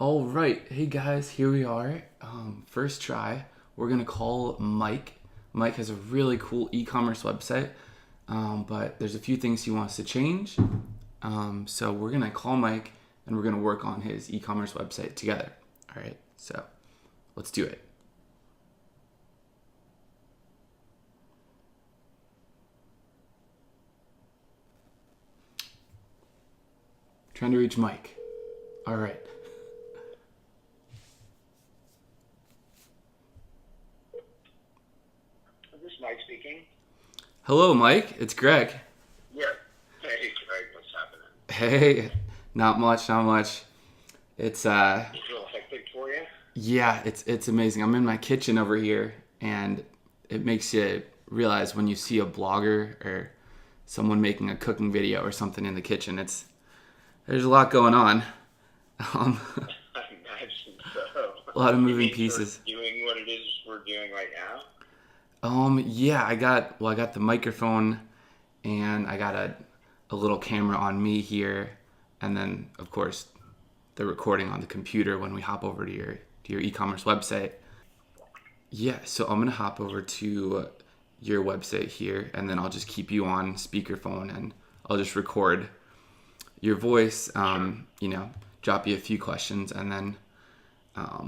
All right, hey guys, here we are. First try. We're gonna call Mike. Mike has a really cool e-commerce website, but there's a few things he wants to change. So we're gonna call Mike and we're gonna work on his e-commerce website together. All right, so let's do it. Trying to reach Mike. All right. This is Mike speaking. Hello, Mike. It's Greg. Yeah. Hey, Greg, what's happening? Hey, not much. It's It's a little hectic for you? yeah, it's amazing. I'm in my kitchen over here, and it makes you realize when you see a blogger or someone making a cooking video or something in the kitchen. There's a lot going on. Um, I imagine so. a lot of You moving mean pieces. for doing what it is we're doing right now? Yeah, I got the microphone, and I got a little camera on me here, and then of course the recording on the computer when we hop over to your e-commerce website. Yeah, so I'm gonna hop over to your website here, and then I'll just keep you on speakerphone, and I'll just record your voice. Drop you a few questions, and then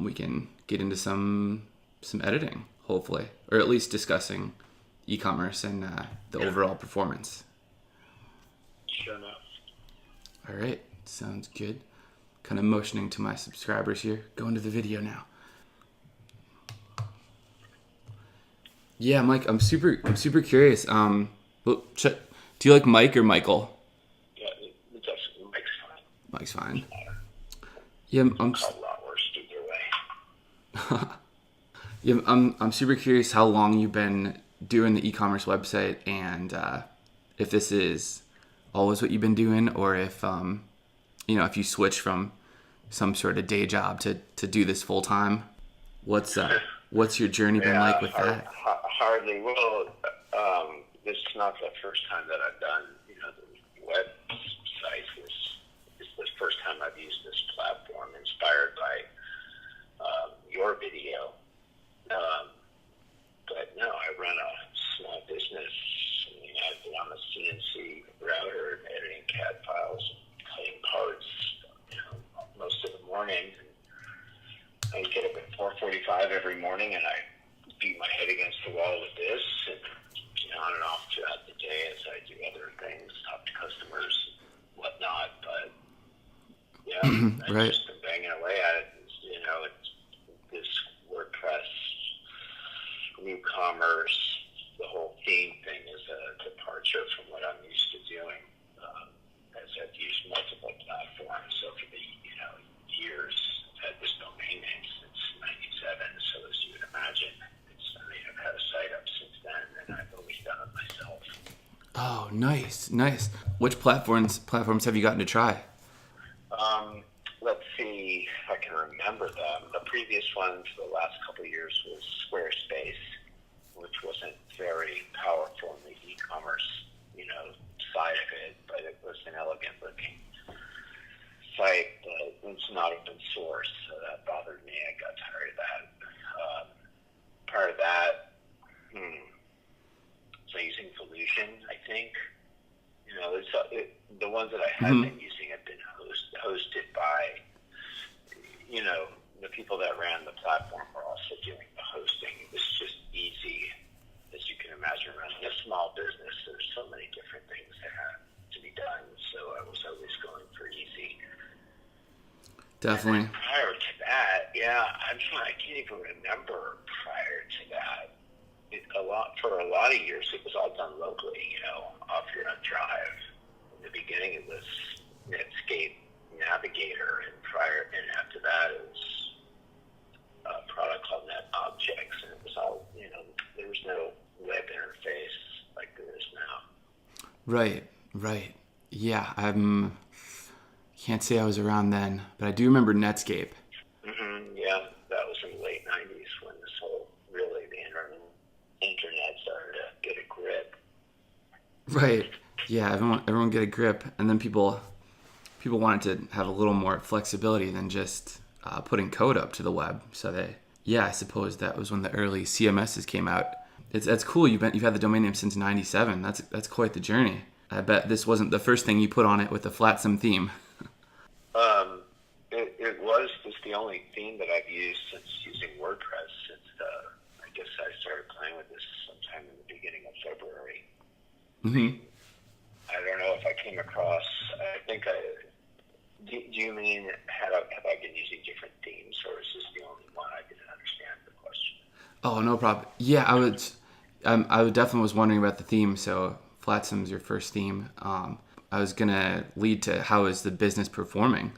we can get into some editing, hopefully, or at least discussing e-commerce and the overall performance. Sure enough. All right, sounds good. Kind of motioning to my subscribers here. Go into the video now. Yeah, Mike, I'm super curious. Do you like Mike or Michael? Yeah, it's actually Mike's fine. Mike's fine. Yeah, I'm Called a lot worse either way. yeah, I'm super curious how long you've been doing the e-commerce website, and if this is always what you've been doing, or if if you switch from some sort of day job to do this full time. What's your journey been like with that? Hardly. Well, this is not the first time that I've done, the website. This is the first time I've used this platform inspired by your video. But no, I run a small business. I've been on a CNC router and editing CAD files, cutting parts, most of the morning. I get up at 4:45 every morning, and I beat my head against the wall with this, and on and off throughout the day as I do other things, talk to customers, whatnot. But yeah, Right. I've just been banging away at it. It's this WordPress, new commerce, the whole theme thing is a departure from what I'm used to doing, as I've used multiple platforms. So for the years, I've had this domain name since '97. So as you would imagine, I've had a site up since then, and I've always done it myself. Oh, nice. Which platforms have you gotten to try? Let's see if I can remember them. The previous one for the last couple of years was Squarespace, which wasn't very powerful in the e-commerce, side of it, but it was an elegant looking site, but it's not open source, so that bothered me. I got tired of that. Part of that, so using Volution, I think. The ones that I have been using have been hosted by, the people that ran the platform were also doing the hosting. It was just easy, as you can imagine, running a small business. There's so many different things that have to be done, so I was always going for easy. Definitely. Prior to that, I can't even remember prior to that. For a lot of years, it was all done locally, off your own drive. In the beginning, it was Netscape Navigator, and after that, it was a product called NetObjects, and it was all, there was no web interface like there is now. Right. Yeah, can't say I was around then, but I do remember Netscape. Yeah, that was in the late '90s when this whole the internet started to get a grip. Right. Yeah, everyone get a grip, and then people wanted to have a little more flexibility than just putting code up to the web. So I suppose that was when the early CMSs came out. That's cool. You've had the domain name since '97. That's quite the journey. I bet this wasn't the first thing you put on it with the FLATSOME theme. It was just the only theme that I've used since using WordPress since I guess I started playing with this sometime in the beginning of February. Mm-hmm. I don't know if I came across. Do you mean have I been using different themes, or is this the only one? I didn't understand the question. Oh, no problem. Yeah, I would definitely was wondering about the theme. So FLATSOME is your first theme. I was gonna lead to how is the business performing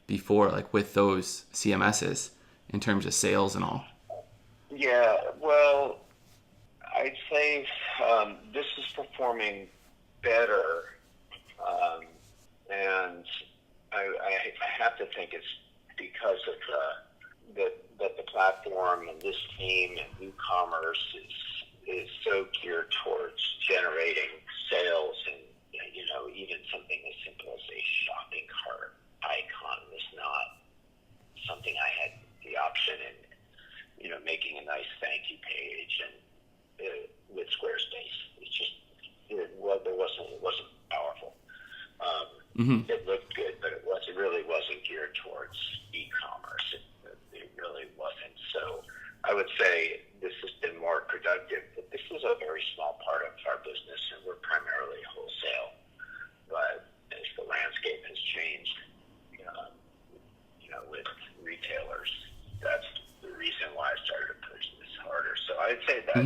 before, like with those CMSs in terms of sales and all. Yeah, well, I'd say this is performing better, and I have to think it's because of that the platform and this theme and WooCommerce is so geared towards generating sales, and even something as simple as a shopping cart icon was not something I had the option in, making a nice thank you page and with Squarespace. It wasn't powerful. Mm-hmm. It looked good, but it really wasn't geared towards e-commerce. It really wasn't. So I would say this has been more productive, but this is a very small part of our business, and we're primarily wholesale. But as the landscape has changed, with retailers, that's the reason why I started to push this harder. So I'd say that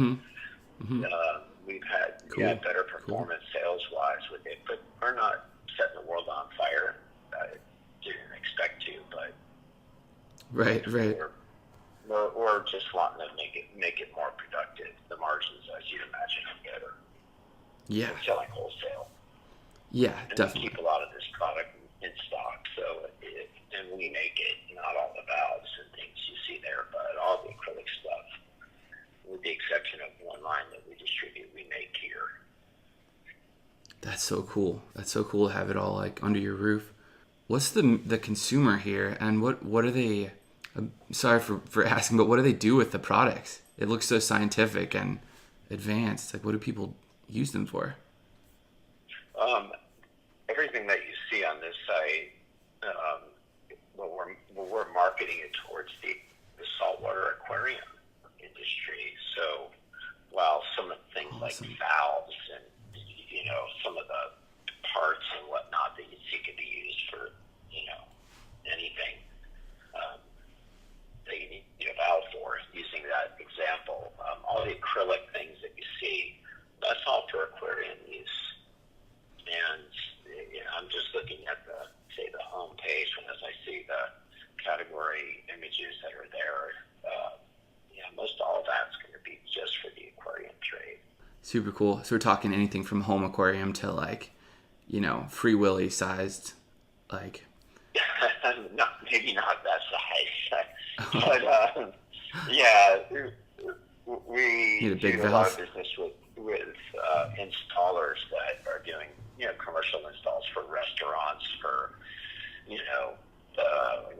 we've had better performance sales-wise with it, but we're not setting the world on fire. I didn't expect to, but Right. we're just wanting to make it more productive. The margins, as you'd imagine, are better. Yeah. We're selling wholesale. Yeah, And definitely. we keep a lot of this product in stock, and we make it, not all the valves and things you see there, but all the acrylic stuff, with the exception of one line that we distribute, we make here. That's so cool. That's so cool to have it all like under your roof. What's the consumer here, and what are they? I'm sorry for asking, but what do they do with the products? It looks so scientific and advanced. Like, what do people use them for? Everything that you see on this site, we're marketing it towards the saltwater aquarium industry. So while some of the things like valves and some of the parts and whatnot that you see could be used for anything that you need a valve for, using that example, all the acrylic things that you see, that's all for aquarium use. And I'm just looking at the home page, and as I see the category images that are there, most all of that's going to be just for the aquarium trade. Super cool. So we're talking anything from home aquarium to like, Free Willy sized, like. No, maybe not that size, but we Need a big do a lot of business with installers that are doing commercial installs for restaurants. For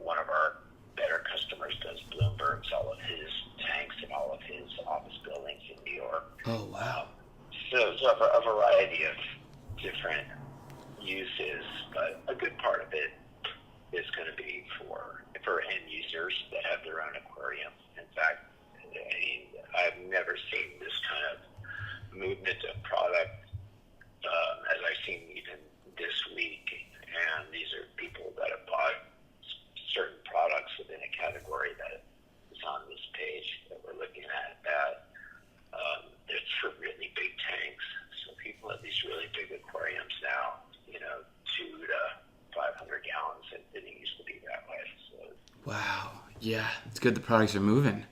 one of our better customers does Bloomberg's, all of his tanks and all of his office buildings in New York. Oh wow! So a variety of different uses, but a good part of it is going to be for end users that have their own aquarium. In fact, I've never seen this kind of movement of product as I've seen even this week. And these are people that have bought certain products within a category that is on this page that we're looking at. It's for really big tanks. So people have these really big aquariums now, 2 to 500 gallons. It didn't used to be that way. So. Wow. Yeah, it's good the products are moving.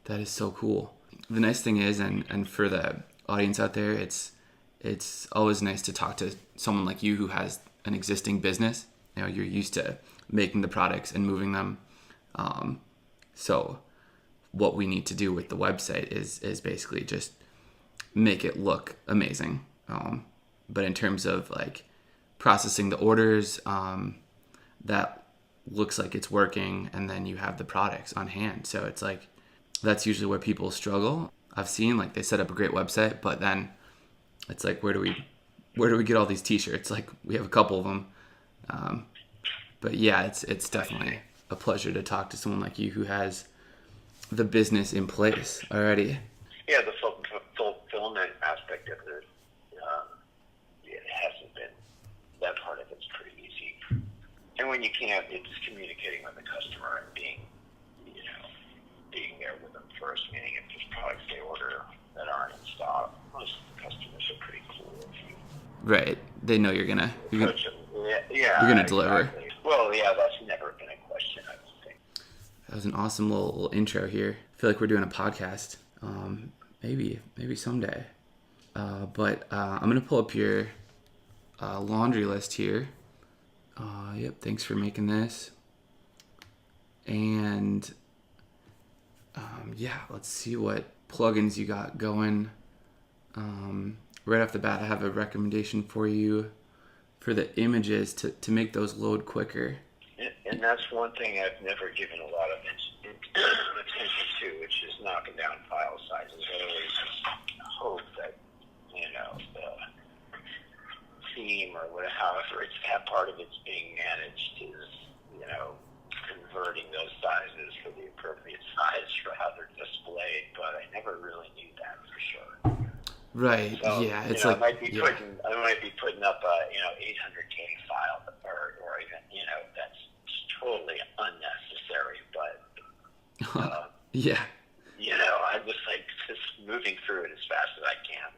That is so cool. The nice thing is, and for the audience out there, it's always nice to talk to someone like you who has an existing business. You're used to making the products and moving them. So what we need to do with the website is basically just make it look amazing. But in terms of like processing the orders, that looks like it's working, and then you have the products on hand. So it's like, that's usually where people struggle. I've seen like they set up a great website, but then it's like, where do we get all these t-shirts? Like, we have a couple of them. But yeah, it's definitely a pleasure to talk to someone like you who has the business in place already. Yeah, the fulfillment aspect of it, it hasn't been, that part of it's pretty easy. And when you can't, it's communicating with the customer and being there with them first, meaning if there's products they order that aren't in stock, most of the customers are pretty cool if you Right. They know you're gonna approach them. Yeah, you're gonna deliver. Exactly. Well, yeah, that's never been a question, I don't think. That was an awesome little intro here. I feel like we're doing a podcast. Maybe someday. But I'm gonna pull up your laundry list here. Yep. Thanks for making this. And yeah, let's see what plugins you got going. Right off the bat, I have a recommendation for you for the images to make those load quicker. And that's one thing I've never given a lot of attention to, which is knocking down file sizes. I always hope that, the theme or however it's that part of it's being managed is, converting those sizes for the appropriate size for how they're displayed. But I never really knew that for sure. Right. So, yeah. It's I like might be putting up a 800K file, or even that's totally unnecessary. But yeah. I'm just moving through it as fast as I can.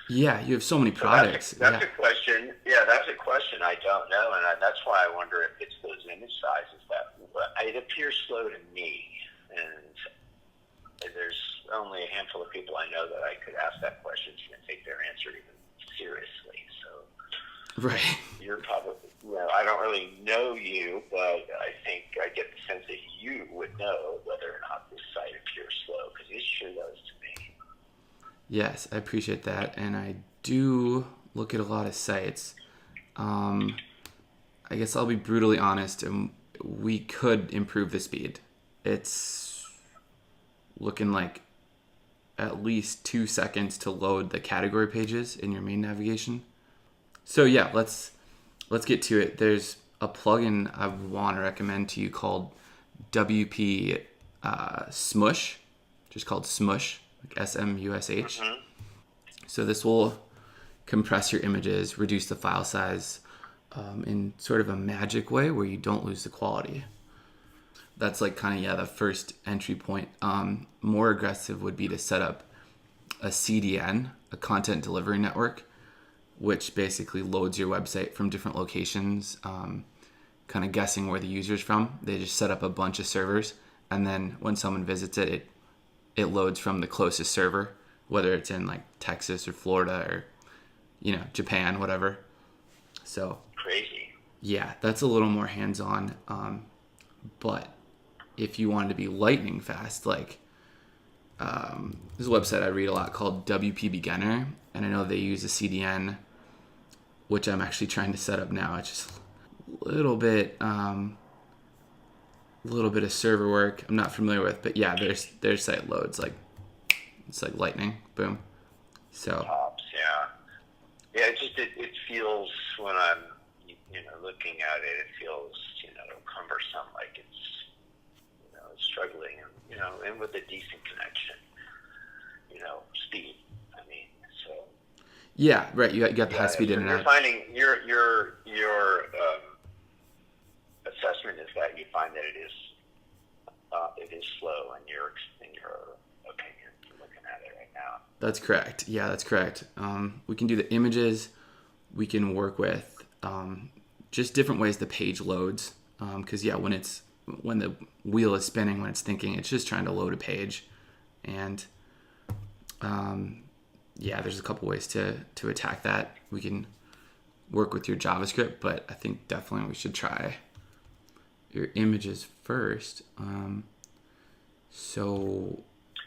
Yeah. You have so many products. That's a question. Yeah, that's a question I don't know, and that's why I wonder if it's those image sizes that it appears slow to me, and there's only a handful of people I know that I could ask that question and take their answer even seriously. So, right. You're probably, I don't really know you, but I think I get the sense that you would know whether or not this site appears slow, because it sure does to me. Yes, I appreciate that, and I do look at a lot of sites. I guess I'll be brutally honest, and we could improve the speed. It's looking like at least 2 seconds to load the category pages in your main navigation. So yeah, let's get to it. There's a plugin I want to recommend to you called WP Smush, just called Smush, like SMUSH. Mm-hmm. So this will compress your images, reduce the file size in sort of a magic way where you don't lose the quality. That's like kind of, the first entry point. More aggressive would be to set up a CDN, a content delivery network, which basically loads your website from different locations, kind of guessing where the user's from. They just set up a bunch of servers, and then when someone visits it, it loads from the closest server, whether it's in like Texas or Florida or, Japan, whatever. So Crazy. Yeah, that's a little more hands-on. But if you wanted to be lightning fast, like there's a website I read a lot called WP Beginner, and I know they use a CDN, which I'm actually trying to set up now. It's just a little bit of server work I'm not familiar with, but yeah, their site loads like it's like lightning, boom. So Tops, yeah. It feels when I'm looking at it, it feels cumbersome, like it's struggling, and with a decent connection, speed. I mean, so yeah, right. You got the high speed internet. You're finding your assessment is that you find that it is slow in your opinion. From looking at it right now. That's correct. Yeah, that's correct. We can do the images. We can work with just different ways the page loads. Because when the wheel is spinning, when it's thinking, it's just trying to load a page, and there's a couple ways to attack that. We can work with your JavaScript, but I think definitely we should try your images first. So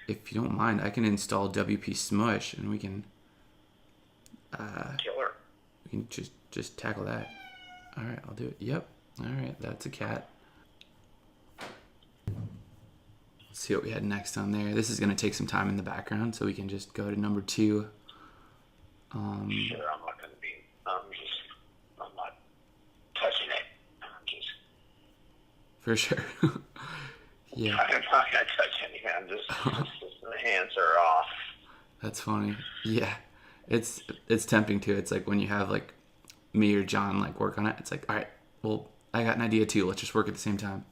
if you don't mind, I can install WP Smush, and we can Killer. We can just tackle that. All right, I'll do it. Yep. All right, that's a cat. Let's see what we had next on there. This is going to take some time in the background, so we can just go to number 2. Sure, I'm not going to be. I'm not touching it. For sure. Yeah. I'm not going to touch anything. Just the hands are off. That's funny. Yeah. It's tempting too. It's like when you have like me or John like work on it. It's like, all right, well, I got an idea too. Let's just work at the same time.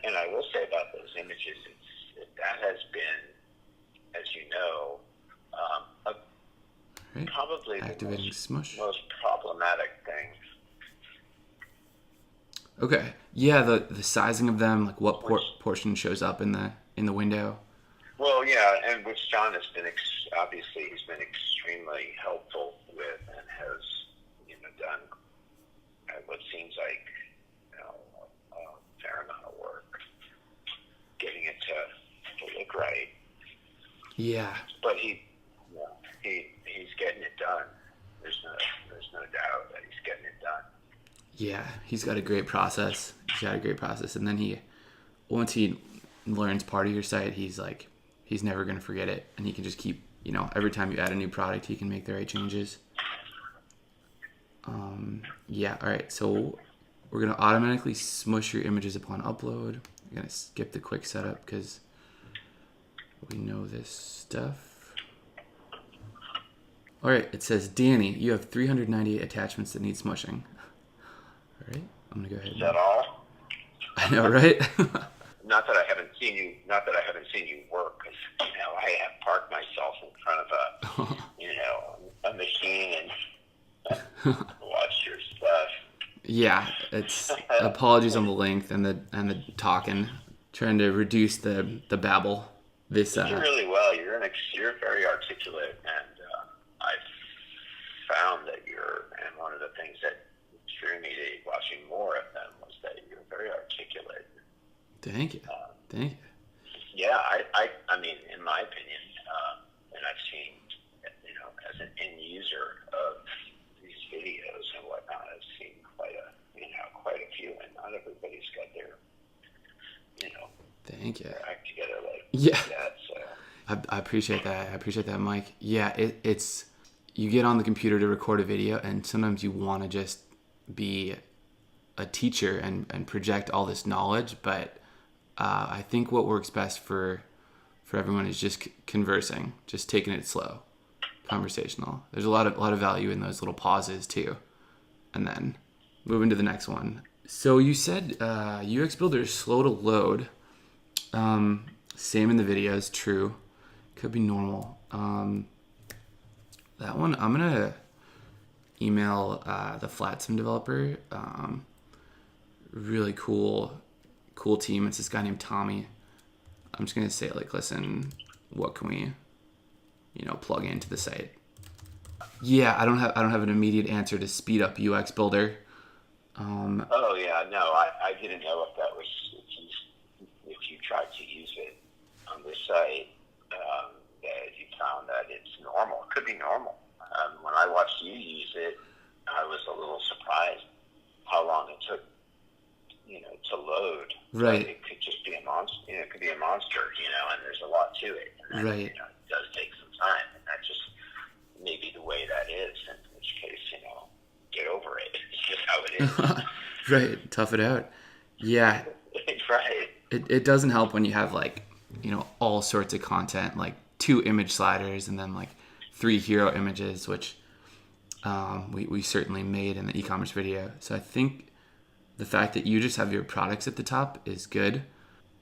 And I will say about those images, that has been, as you know, Right. probably Activating the smush. most problematic thing. Okay. Yeah, the sizing of them, like what portion shows up in the window. Well, yeah, and which John has been obviously he's been extremely helpful with, and has done what seems like a fair amount of work getting it to look right. Yeah. But he's getting it done. There's no doubt that he's getting it done. Yeah, he's got a great process. And then once he learns part of your site, he's never going to forget it. And he can just keep, every time you add a new product, he can make the right changes. Yeah, all right. So we're going to automatically smush your images upon upload. We're going to skip the quick setup because we know this stuff. All right, it says, Danny, you have 398 attachments that need smushing. All right, I'm gonna go ahead. Is that all? I know, right? Not that I haven't seen you work, because I have parked myself in front of a machine and watched your stuff. Yeah, it's apologies on the length and the talking, trying to reduce the babble. You do really well. You're very articulate, and I've found that and one of the things that drew me to watching more of them was that you're very articulate. Thank you. Thank you. Yeah, I mean, in my opinion, and I've seen, as an end user of these videos and whatnot, I've seen quite a few, and not everybody's got their, Thank you. their act together like Yeah. that. So I appreciate that. I appreciate that, Mike. Yeah, it's you get on the computer to record a video, and sometimes you want to just be a teacher and project all this knowledge, but I think what works best for everyone is just conversing, just taking it slow, conversational. There's a lot of value in those little pauses too, and then moving to the next one. So you said UX Builder is slow to load. Same in the videos, true. Could be normal. That one I'm gonna email the FLATSOME developer. Really cool team. It's this guy named Tommy. I'm just gonna say listen, what can we, plug into the site? Yeah, I don't have an immediate answer to speed up UX Builder. Oh yeah, no, I didn't know if that was if you tried to use it on this site, that you found that it's normal. It could be normal. When I watched you use it, I was a little surprised how long it took, to load. Right. But it could just be a monster. It could be a monster, and there's a lot to it. And Right. It does take some time, and that's just maybe the way that is. In which case, get over it. It's just how it is. Right. Tough it out. Yeah. Right. It doesn't help when you have all sorts of content, like 2 image sliders and then 3 hero images, which we certainly made in the e-commerce video. So I think the fact that you just have your products at the top is good.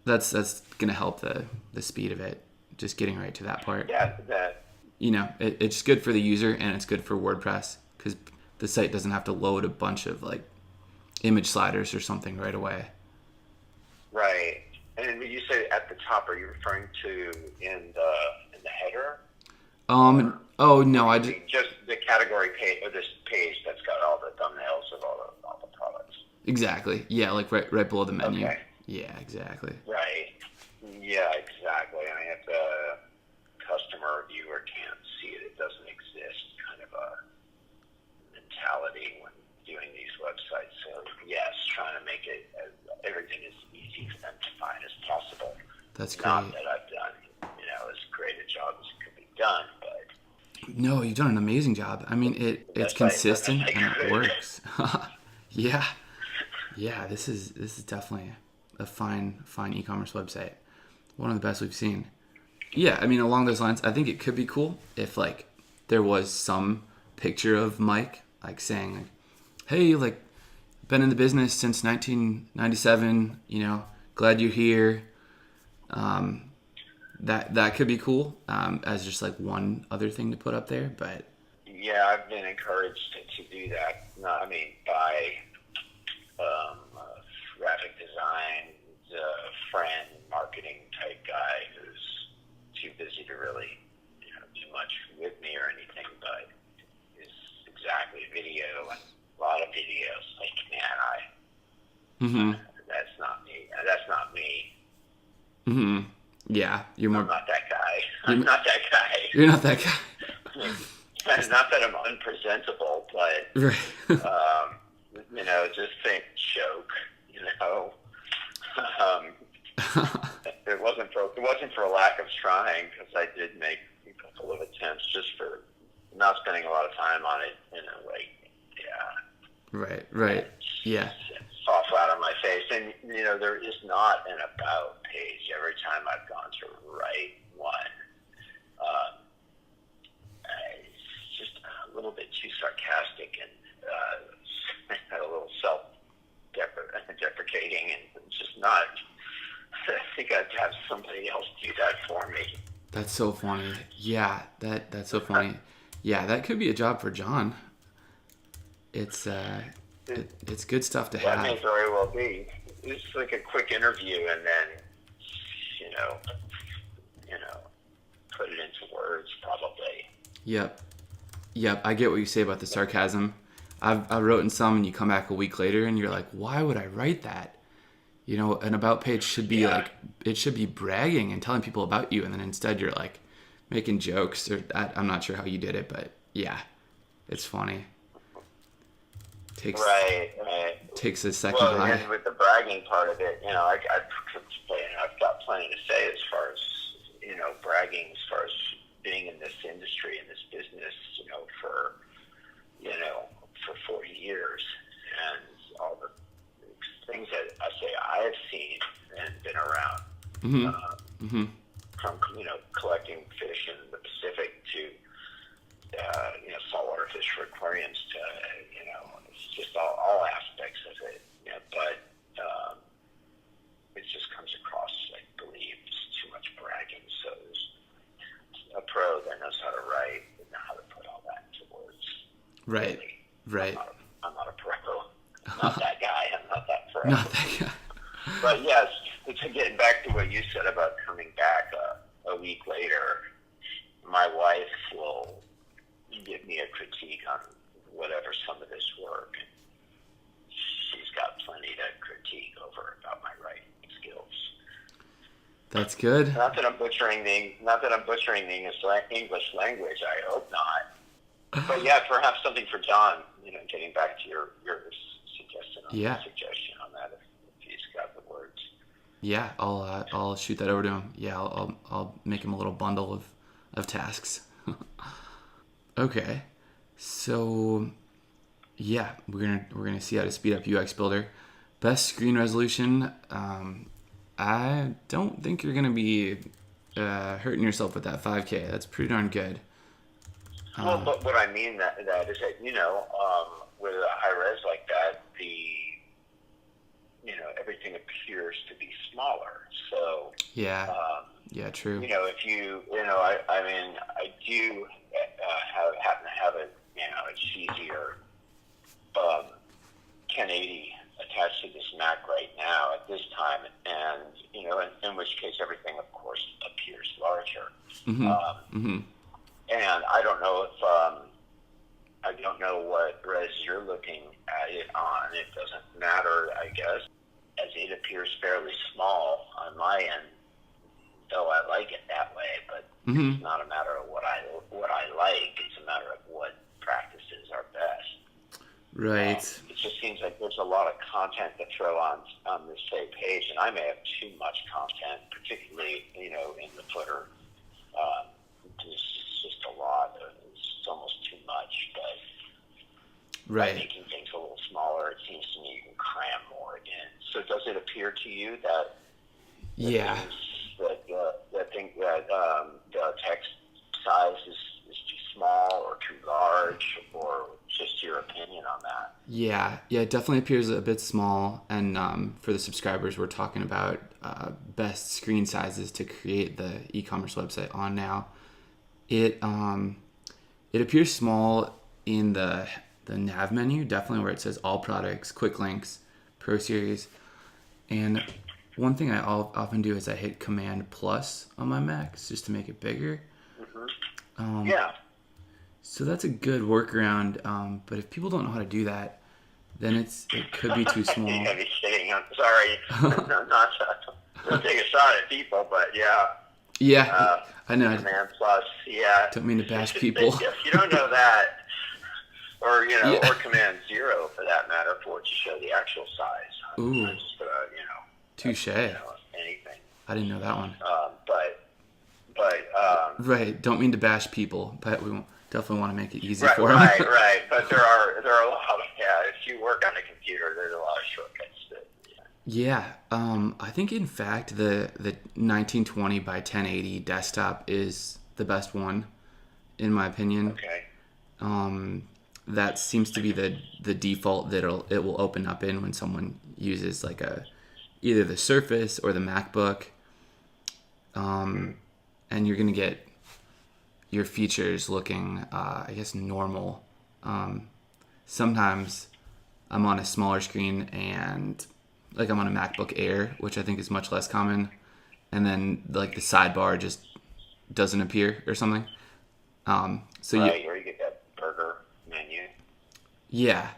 That's gonna help the speed of it, just getting right to that part. Yeah, It's good for the user and it's good for WordPress because the site doesn't have to load a bunch of image sliders or something right away. right. And when you say at the top, are you referring to in the header? Oh no, just the category page, or this page that's got all the thumbnails of all the products. exactly. Yeah, right below the menu. Okay. Yeah, exactly. Right. Yeah, exactly. I mean, if the customer or viewer can't see it, it doesn't exist. Kind of a mentality when doing these websites. So yes, trying to make it everything as easy for them to find as possible. That's great. Not that I've done, as great a job as could be done, but No, you've done an amazing job. I mean, it's consistent and it works. Yeah. Yeah, this is definitely a fine e-commerce website. One of the best we've seen. Yeah, I mean, along those lines, I think it could be cool if like there was some picture of Mike like saying like, "Hey, like been in the business since 1997, glad you're here." That could be cool as just like one other thing to put up there, but yeah, I've been encouraged to do that. No, I mean, by graphic design, friend, marketing type guy who's too busy to really, do much with me or anything, but is exactly video and a lot of videos. Like, man, that's not me. That's not me. Mm-hmm. Yeah, you're more. I'm not that guy. I'm not that guy. You're not that guy. Not that I'm unpresentable, but Right. just think joke. It wasn't for a lack of trying, because I did make a couple of attempts just for not spending a lot of time on it. Right. Yeah. Fall flat on my face, and there is not an about page. Every time I've gone to write one, it's just a little bit too sarcastic and a little self-deprecating, and it's just not. I think I'd have somebody else do that for me. That's so funny. Yeah, that's so funny. Yeah, that could be a job for John. It's it's good stuff to have. That may very well be. It's like a quick interview, and then put it into words, probably. Yep. I get what you say about the sarcasm. I wrote in some, and you come back a week later, and you're like, why would I write that? An about page should be like, it should be bragging and telling people about you, and then instead you're like making jokes. Or I'm not sure how you did it, but yeah, it's funny. Right. Takes a second. Well, and with the bragging part of it, I've got plenty to say as far as bragging, as far as being in this industry, in this business, for 40 years, and all the things that I have seen and been around, from collecting fish in the Pacific to saltwater fish for aquariums to it's just all aspects of it. But it just comes across, I believe, just too much bragging. So there's a pro that knows how to write and know how to put all that into words. Right. Really. Right. I'm not a pro. I'm not that guy. I'm not that pro. Not that guy. But yes, getting back to what you said about coming back a week later, my wife will give me a critique on whatever some of this work. She's got plenty to critique over about my writing skills. That's good. Not that I'm butchering the English language. I hope not. But yeah, perhaps something for John. Getting back to your suggestion on that, if he's got the words. Yeah, I'll shoot that over to him. Yeah, I'll make him a little bundle of tasks. Okay, so yeah, we're gonna see how to speed up UX Builder. Best screen resolution. I don't think you're gonna be hurting yourself with that 5K. That's pretty darn good. Well, but what I mean that is that with a high res like that, everything appears to be smaller. So yeah, true. If I do happen to have a cheesier 1080 attached to this Mac right now at this time, and in which case everything, of course, appears larger. And I don't know what res you're looking at it on. It doesn't matter, I guess, as it appears fairly small on my end, though I like it that way. But it's not a matter of what I like. It's a matter of what practices are best. Right. It just seems like there's a lot of content to throw on this same page, and I may have too much content, particularly in the footer. It's just a lot. It's almost too much, but by Right. making things a little smaller, it seems to me you can cram more in. So does it appear to you that Yeah. the text size is too small or too large, or just your opinion on that? Yeah. Yeah. It definitely appears a bit small. And for the subscribers, we're talking about best screen sizes to create the e-commerce website on now. It appears small in the nav menu, definitely where it says all products, quick links, pro series. And one thing I often do is I hit Command plus on my Macs just to make it bigger. Yeah. So that's a good workaround. But if people don't know how to do that, then it could be too small. You gotta be kidding. I'm sorry. Not to take a shot at people, but yeah. Yeah, I know. Command plus, yeah. Don't mean to bash people. If you don't know that, or Yeah. or Command 0 for that matter, for it to show the actual size. Ooh. Not just Touche. anything. I didn't know that one. But Right. Don't mean to bash people, but we definitely want to make it easy right, for them. right. But there are a lot of if you work on a computer, there's a lot of shortcuts that. Yeah, I think in fact the 1920 by 1080 desktop is the best one, in my opinion. Okay. That seems to be the default that it will open up in when someone uses like either the Surface or the MacBook, and you're gonna get your features looking, I guess, normal. Sometimes I'm on a smaller screen and like I'm on a MacBook Air, which I think is much less common, and then like the sidebar just doesn't appear or something. So Right, or you get that burger menu. yeah,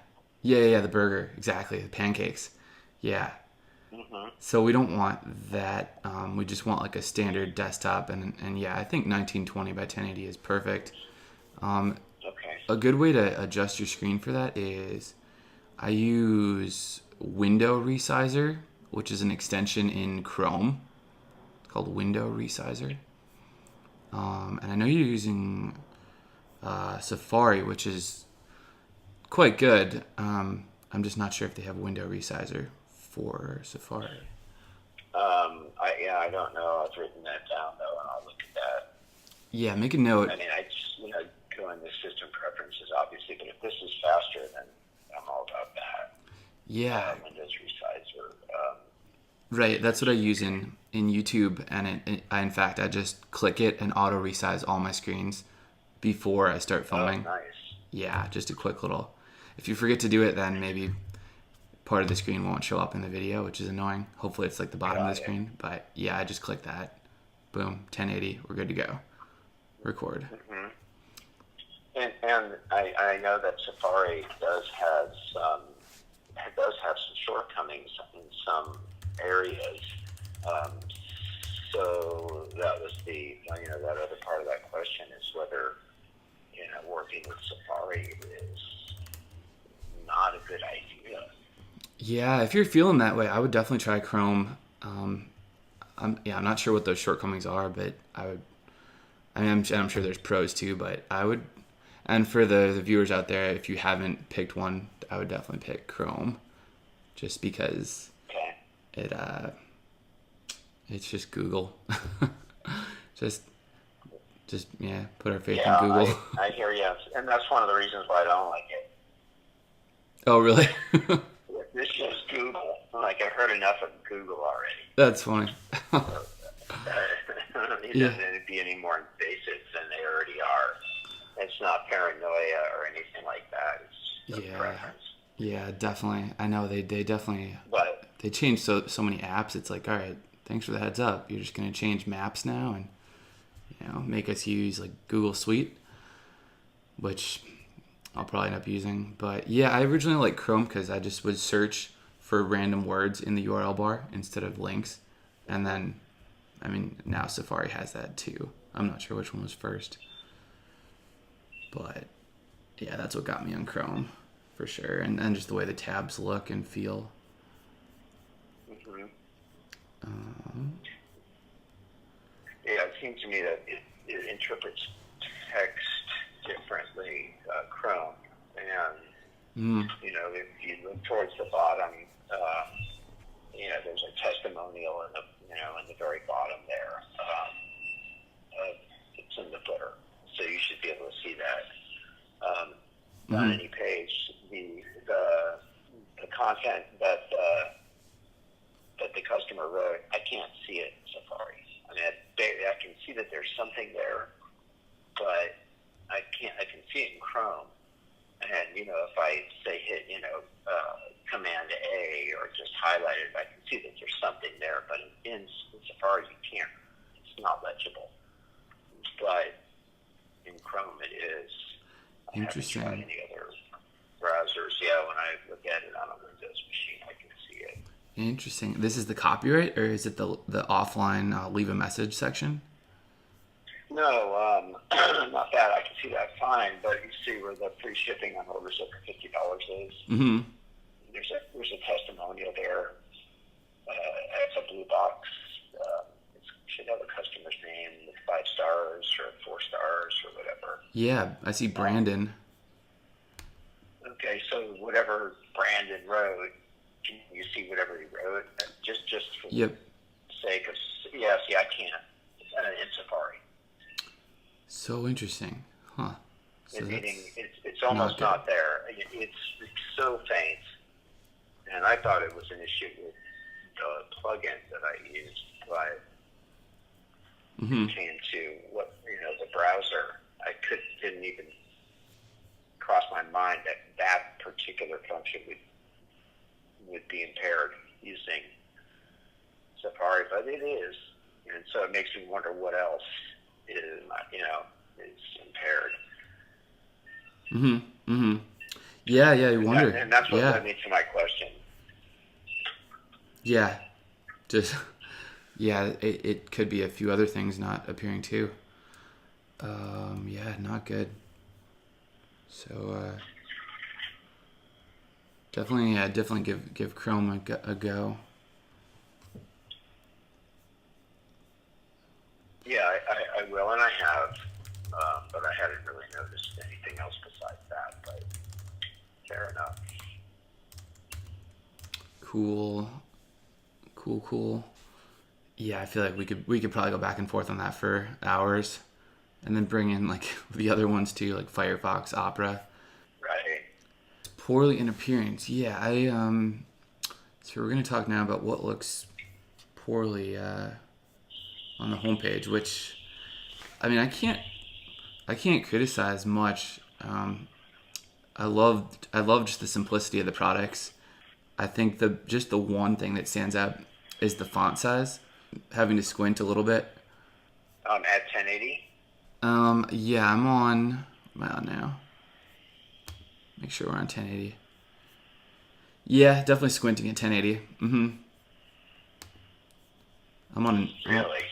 the burger, exactly, the pancakes, yeah. Mm-hmm. So we don't want that. We just want like a standard desktop, and yeah, I think 1920 by 1080 is perfect. Okay. A good way to adjust your screen for that is I use Window Resizer, which is an extension in Chrome. It's called Window Resizer. And I know you're using Safari, which is quite good. I'm just not sure if they have Window Resizer for Safari. I don't know. I've written that down though, and I'll look at that. Yeah, make a note. I mean, I just go in the system preferences, obviously, but if this is faster, then I'm all about that. Yeah, Windows Resizer. right. That's what I use in YouTube, and in fact, I just click it and auto resize all my screens before I start filming. Oh, nice. Yeah, just a quick little. If you forget to do it, then maybe part of the screen won't show up in the video, which is annoying. Hopefully, it's like the bottom of the screen. But yeah, I just click that. Boom, 1080. We're good to go. Record. Mm-hmm. And I know that Safari does have some shortcomings in some areas. So that was that other part of that question is whether working with Safari is not a good idea. Yeah, if you're feeling that way, I would definitely try Chrome. I'm not sure what those shortcomings are, but I would. I mean, I'm sure there's pros too, but I would. And for the viewers out there, if you haven't picked one, I would definitely pick Chrome, just because it's just Google. just put our faith in Google. I hear you, and that's one of the reasons why I don't like it. Oh, really? This is Google. Like, I've heard enough of Google already. That's funny. It doesn't be any more invasive than they already are. It's not paranoia or anything like that. It's just a preference. Yeah, definitely. I know they definitely. But they changed so many apps. It's like, all right, thanks for the heads up. You're just gonna change maps now and make us use like Google Suite, which I'll probably end up using. But yeah, I originally liked Chrome because I just would search for random words in the URL bar instead of links. And then, I mean, now Safari has that too. I'm not sure which one was first. But yeah, that's what got me on Chrome. for sure, and just the way the tabs look and feel. Mm-hmm. Um, Yeah, it seems to me that it interprets text differently, Chrome. And, mm, if you look towards the bottom, there's a testimonial in the very bottom there. It's in the footer. So you should be able to see that. On any page, the content that the customer wrote, I can't see it in Safari. I mean, I can see that there's something there, but I can see it in Chrome. And, if I say hit, Command A or just highlight it, I can see that there's something there. But in Safari, you can't. It's not legible. But in Chrome, it is. Interesting. I haven't tried any other browsers. Yeah, when I look at it on a Windows machine, I can see it. Interesting. This is the copyright, or is it the offline leave a message section? No, not that. I can see that fine, but you see where the free shipping on orders over $50 is. Mm-hmm. There's a testimonial there. It's a blue box. It should have a customer's name with 5 stars or 4 stars or whatever. Yeah, I see Brandon. Okay, so whatever Brandon wrote, can you see whatever he wrote? Just for the sake of, yeah, see, I can't. In Safari. So interesting, huh? So Meaning it's almost not there. It's so faint, and I thought it was an issue with the plugin that I used, but it came to the browser. Didn't even cross my mind that particular function would be impaired using Safari, but it is, and so it makes me wonder what else is impaired. Yeah, you wonder. And that's what led me to my question. Yeah, just it could be a few other things not appearing too. Yeah, not good. So definitely give Chrome a go. Yeah, I will, and I have, but I hadn't really noticed anything else besides that. But fair enough. Cool. Yeah, I feel like we could probably go back and forth on that for hours, and then bring in like the other ones too, like Firefox, Opera. Right. Poorly in appearance. Yeah, So we're gonna talk now about what looks poorly on the homepage, which, I mean, I can't criticize much. I love just the simplicity of the products. I think the one thing that stands out is the font size. Having to squint a little bit. At 1080. Yeah, am I on now? Make sure we're on 1080. Yeah, definitely squinting at 1080. I'm on. Really?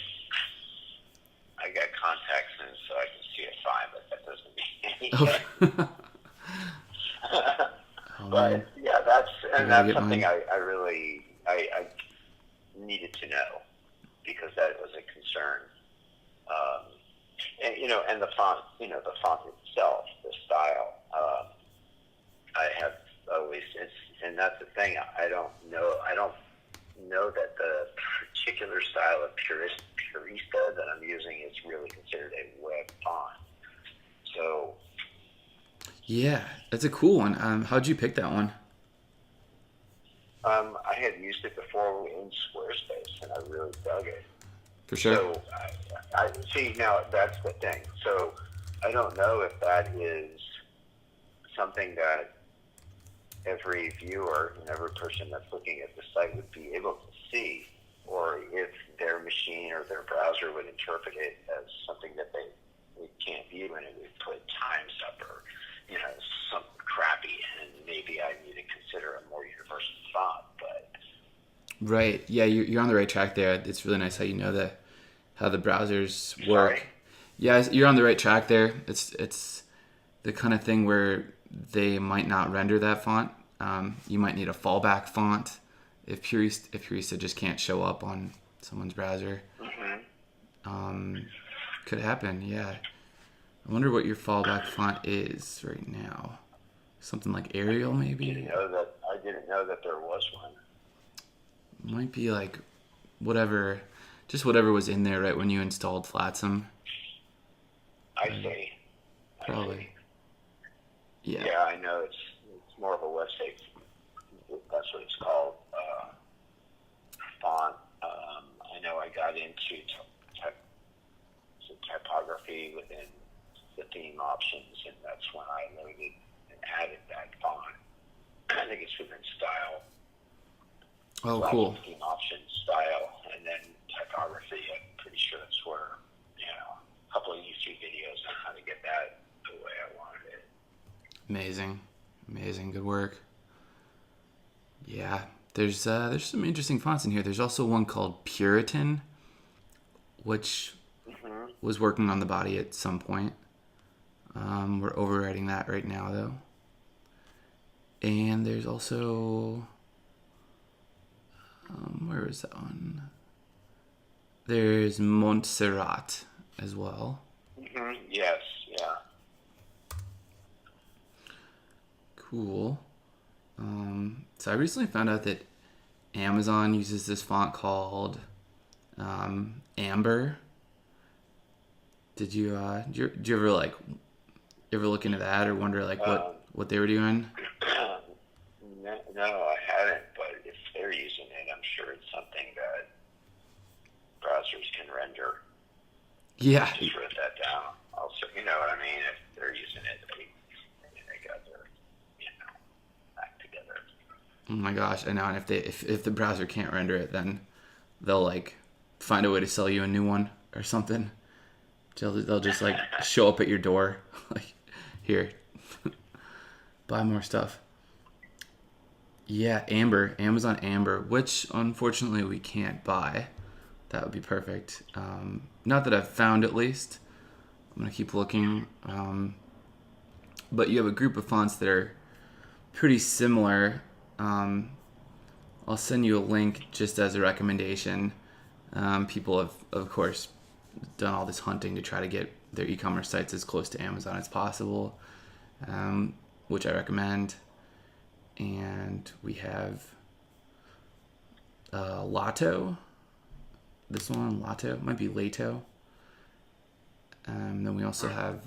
I got contacts in, so I can see it fine, but that doesn't mean anything. But yeah, that's something I really needed to know, because that was a concern. And the font, the font itself, the style. I have always, and that's the thing. I don't know that the particular style of Purista that I'm using is really considered a web font. So. Yeah, that's a cool one. How'd you pick that one? I had used it before in Squarespace, and I really dug it. For sure. So, I see, now that's the thing. So, I don't know if that is something that every viewer and every person that's looking at the site would be able to see, or if their machine or their browser would interpret it as something that they can't view, and it would put times up or, something crappy, and maybe I need to consider a more universal font, but... Right. Yeah, you're on the right track there. It's really nice how you know how the browsers work. Sorry? Yeah, you're on the right track there. It's the kind of thing where they might not render that font. You might need a fallback font if Purista just can't show up on someone's browser. Could happen, yeah. I wonder what your fallback font is right now. Something like Arial, maybe? I didn't know that there was one. Might be like whatever was in there right when you installed FLATSOME. I see. Probably. Yeah. Yeah, I know it's more of a website. That's what it's called. Font. I know I got into typography within the theme options, and that's when I loaded and added that font. I think it's within style. Oh, so cool. Theme options, style, and then typography. I'm pretty sure it's where, a couple of YouTube videos on how to get that the way I wanted it. Amazing, good work. Yeah, there's some interesting fonts in here. There's also one called Puritan, which was working on the body at some point. We're overwriting that right now, though. And there's also, where is that one? There's Montserrat as well. Yes, yeah. Cool. So I recently found out that Amazon uses this font called Amber. Did you ever look into that or wonder what they were doing? No, I hadn't. But if they're using it, I'm sure it's something that browsers can render. Yeah. Just wrote that down. Also, you know what I mean? If they're using it, they got their act together. Oh my gosh, I know. And if the browser can't render it, then they'll find a way to sell you a new one or something. They'll just show up at your door, here, buy more stuff. Yeah, Amazon Amber, which unfortunately we can't buy. That would be perfect. Not that I've found, at least. I'm gonna keep looking. But you have a group of fonts that are pretty similar. I'll send you a link just as a recommendation. People have, of course, done all this hunting to try to get their e-commerce sites as close to Amazon as possible, which I recommend. And we have Lato. This one, Lato, might be Lato. Then we also have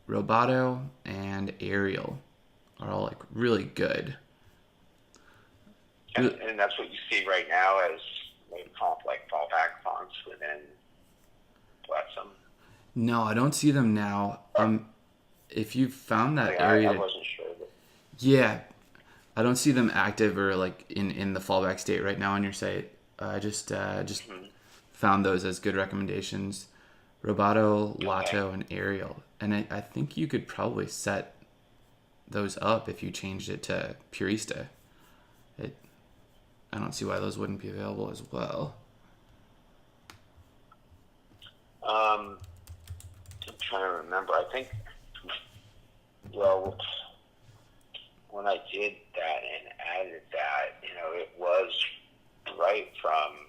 Roboto and Arial, are all really good. And that's what you see right now as fallback fonts within FLATSOME. No, I don't see them now. If you found that area, I wasn't sure. Yeah, I don't see them active or in the fallback state right now on your site. I just found those as good recommendations. Roboto, Lato, and Arial. And I think you could probably set those up if you changed it to Purista. I don't see why those wouldn't be available as well. I'm trying to remember. I think, when I did that and added that, it was right from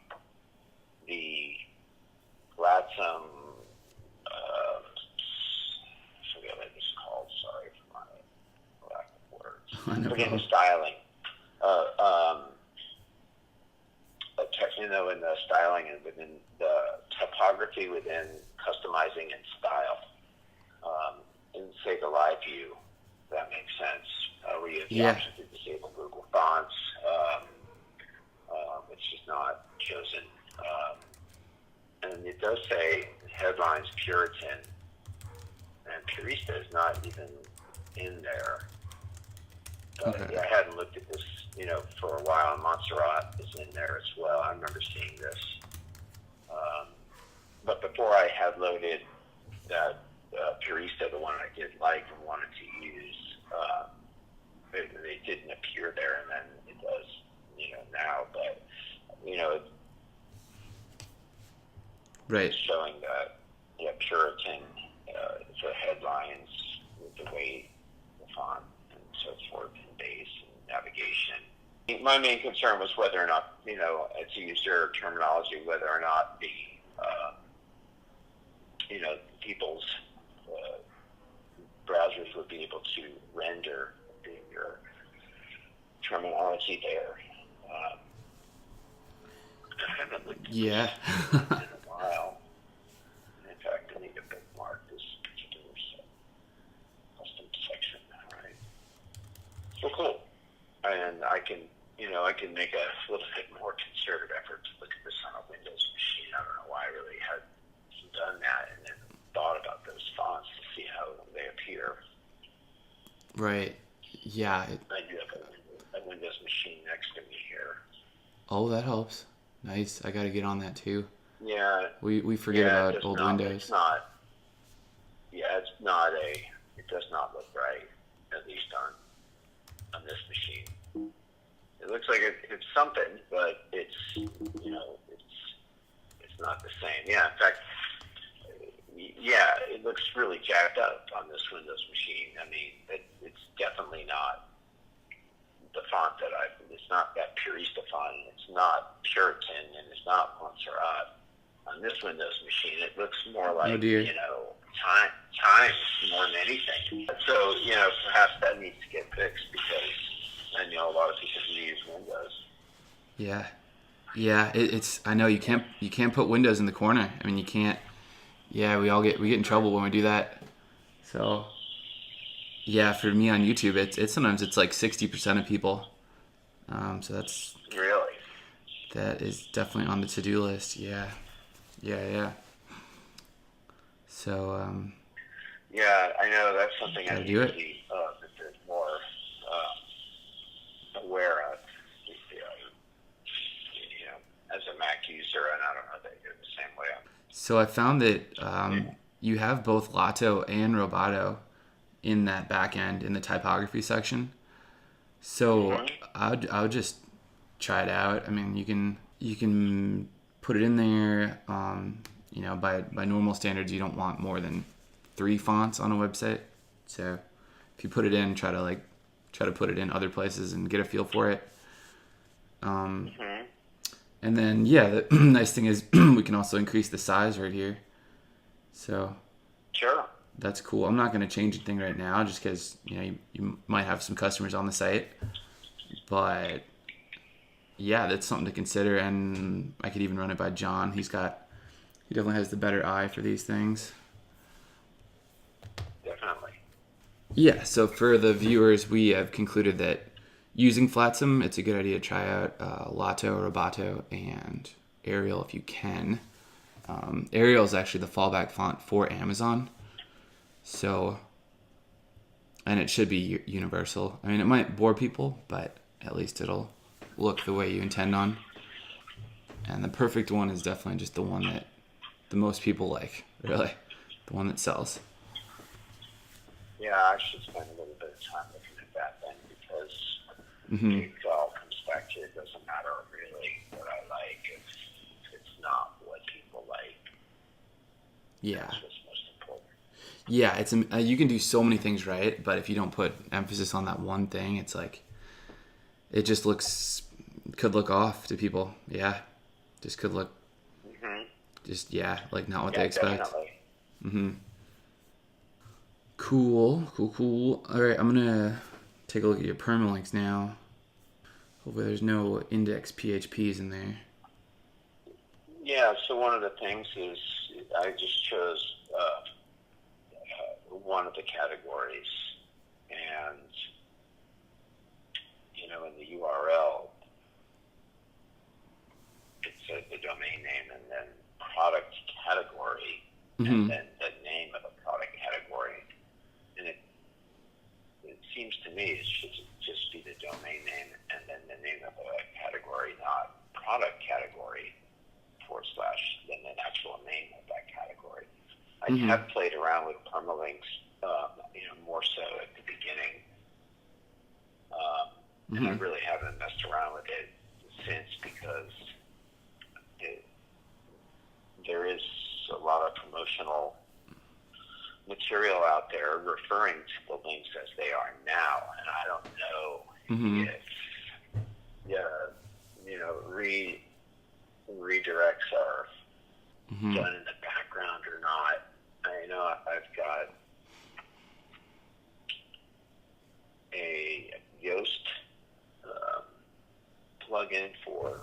the FLATSOME, I forget what it's called, sorry for my lack of words. Forget the styling. In the styling and within the typography within customizing and style. In, say, the live view, if that makes sense, where you have the option to disable Google Fonts, which is not chosen. And it does say headlines Puritan, and Purista is not even in there. Okay. I hadn't looked at this, for a while. Montserrat is in there as well. I remember seeing this. But before I had loaded that Purista, the one I did like and wanted to use, they didn't appear there, and then it does, now. But, right. It's showing that, Puritan, for headlines, with the way font and so forth, and base and navigation. My main concern was whether or not, to use their terminology, whether or not the people's browsers would be able to render your terminology there. I haven't looked at this in a while. In fact, I need to bookmark this particular custom section. All right. Well, cool. And I can make a little bit more concerted effort to look at this on a Windows machine. I don't know why I really had done that and then thought about those fonts to see how they appear. Right. Yeah. I do have a Windows machine next to me here. Oh, that helps. Nice. I got to get on that too. Yeah. We forget about old Windows. It's not. Yeah, it's not it does not look right, at least on this machine. It looks like it's something, but it's not the same. Yeah, in fact, it looks really jacked up on this Windows machine. I mean, it's definitely not the font it's not that Purista font, and it's not Puritan, and it's not Montserrat. On this Windows machine, it looks more like, Times more than anything. So, perhaps that needs to get fixed, because I know a lot of people use Windows. Yeah. Yeah, it's I know you can't put Windows in the corner. I mean, you can't. Yeah, we get in trouble when we do that. So, yeah, for me on YouTube, it's sometimes it's like 60% of people. So that is definitely on the to-do list. Yeah. So, yeah, I know that's something I need to be a bit more aware of. As a Mac user, and I don't know that you're the same way. So I found that you have both Lato and Roboto in that back end in the typography section. So I would just try it out. I mean, you can put it in there. By normal standards, you don't want more than 3 fonts on a website. So if you put it in, try to put it in other places and get a feel for it. And then, the nice thing is we can also increase the size right here. So sure, that's cool. I'm not going to change anything right now just because, you might have some customers on the site. But, yeah, that's something to consider. And I could even run it by John. He definitely has the better eye for these things. Definitely. Yeah, so for the viewers, we have concluded that using FLATSOME, it's a good idea to try out Lato, Roboto, and Arial if you can. Arial is actually the fallback font for Amazon. So, and it should be universal. I mean, it might bore people, but at least it'll look the way you intend on. And the perfect one is definitely just the one that the most people like, really. The one that sells. Yeah, I should spend a little bit of time looking at that then, because it all comes back to it doesn't matter really what I like if it's not what people like. Yeah. That's what's most important. Yeah, it's you can do so many things right, but if you don't put emphasis on that one thing, it's like it just could look off to people. Yeah, just could look just like not what they expect. Definitely. Cool. All right, I'm gonna take a look at your permalinks now. Hopefully there's no index PHPs in there. Yeah, so one of the things is I just chose one of the categories, and in the URL it says the domain name and then product category, and then the name of the product category, and it seems to me it should just be the domain name and then the name of the category, not product category / then the actual name of that category. I have played around with permalinks, more so at the beginning, and I really haven't messed around with it since, because there is a lot of promotional material out there referring to the links as they are now, and I don't know Mm-hmm. if redirects are Mm-hmm. done in the background or not. I know I've got a Yoast plugin for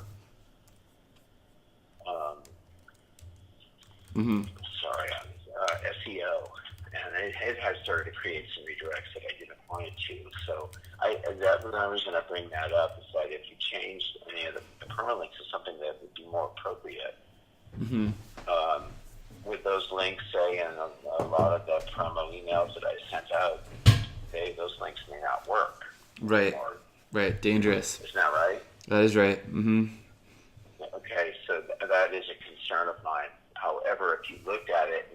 Mm-hmm. SEO, and it has started to create some redirects that I didn't want it to. So the reason I bring that up is that if you changed any of the permalinks to something that would be more appropriate, Mm-hmm. with those links, say, and a lot of the promo emails that I sent out, those links may not work. Right. Or, Right. Dangerous. isn't that right? That is right. Mm-hmm. Okay, so that is a concern of mine. However, if you looked at it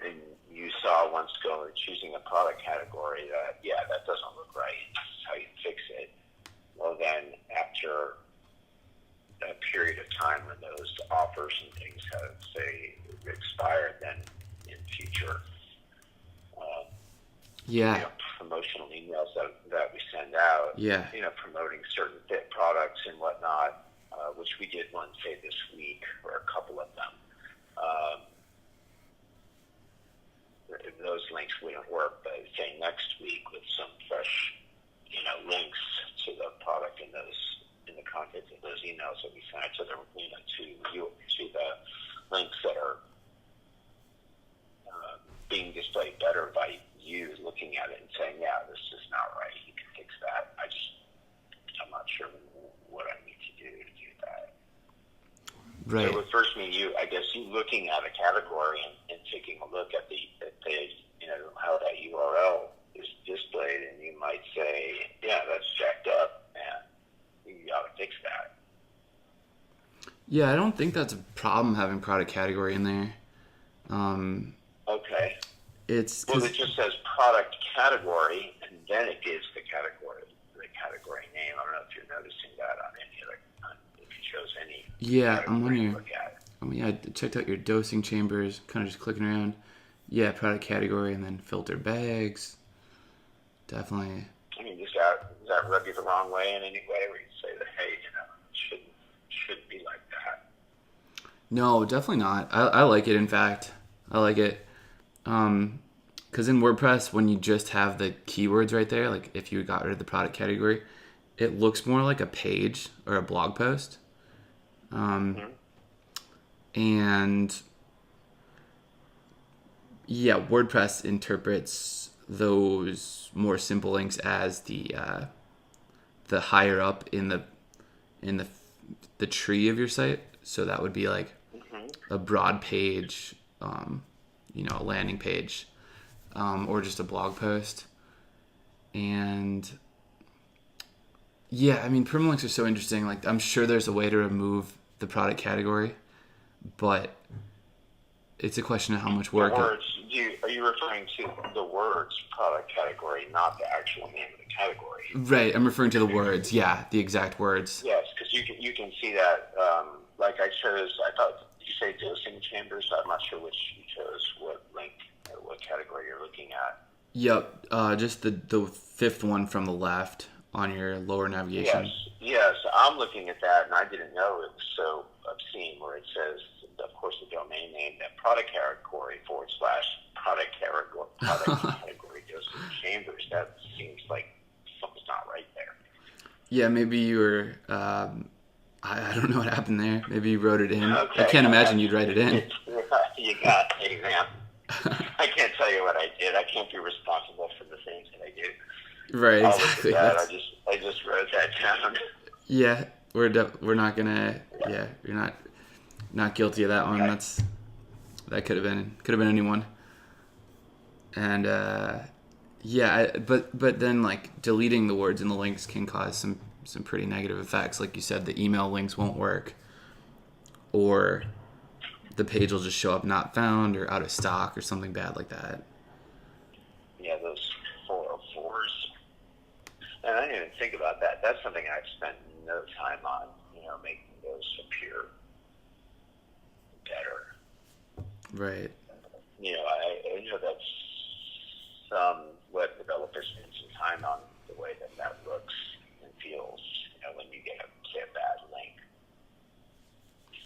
and you saw once go choosing a product category that, that doesn't look right, this is how you fix it, well then after a period of time when those offers and things have, say, expired, then in future Yeah. promotional emails that we send out, Yeah. promoting certain fit products and whatnot, which we did one, say, this week, or a couple of them. Those links wouldn't work, but say next week with some fresh, links to the product in the content of those emails that we sent to the, to the links that are being displayed better by you looking at it and saying, this is not right. You can fix that. I'm not sure what I need to do that. Right. So it would first mean I guess you looking at a category and taking a look at the how that URL is displayed, and you might say, that's jacked up, and you got to fix that. Yeah, I don't think that's a problem having product category in there. Okay. It's Well, 'cause, it just says product category, and then it gives the category name. I don't know if you're noticing that on any other, if you chose any. yeah, I'm category to wondering. look at. I checked out your dosing chambers, kind of just clicking around. Yeah, product category and then filter bags. Definitely. I mean, does that rub you the wrong way in any way, where you say that, hey, it shouldn't be like that? No, definitely not. I like it, in fact. I like it. Because in WordPress, when you just have the keywords right there, like if you got rid of the product category, it looks more like a page or a blog post. And yeah, WordPress interprets those more simple links as the higher up in the tree of your site. So that would be like a broad page, a landing page, or just a blog post. And yeah, I mean, permalinks are so interesting. Like, I'm sure there's a way to remove the product category, but it's a question of how much work. The words, are you referring to the words product category, not the actual name of the category? Right, I'm referring to the words. Yeah, the exact words. Yes, because you can see that. Like I thought, did you say dosing chambers? I'm not sure which you chose, what link or what category you're looking at. Yep, just the fifth one from the left on your lower navigation. Yes, I'm looking at that, and I didn't know it was so obscene, where it says, of course, the domain name, that product category / product category dosing chambers. That seems like something's not right there. Yeah, maybe you were. I don't know what happened there. Maybe you wrote it in. Okay. I can't imagine you'd write it in. You got me, man. I can't tell you what I did. I can't be responsible for the things that I do. Right, exactly. I just wrote that down. Yeah, we're not gonna. Yeah, you're not guilty of that one. Okay. That could have been anyone. And but then like deleting the words in the links can cause some pretty negative effects. Like you said, the email links won't work, or the page will just show up not found or out of stock or something bad like that. Yeah, those 404s. And I didn't even think about that. That's something I've spent no time on, making those appear better. Right. I know that's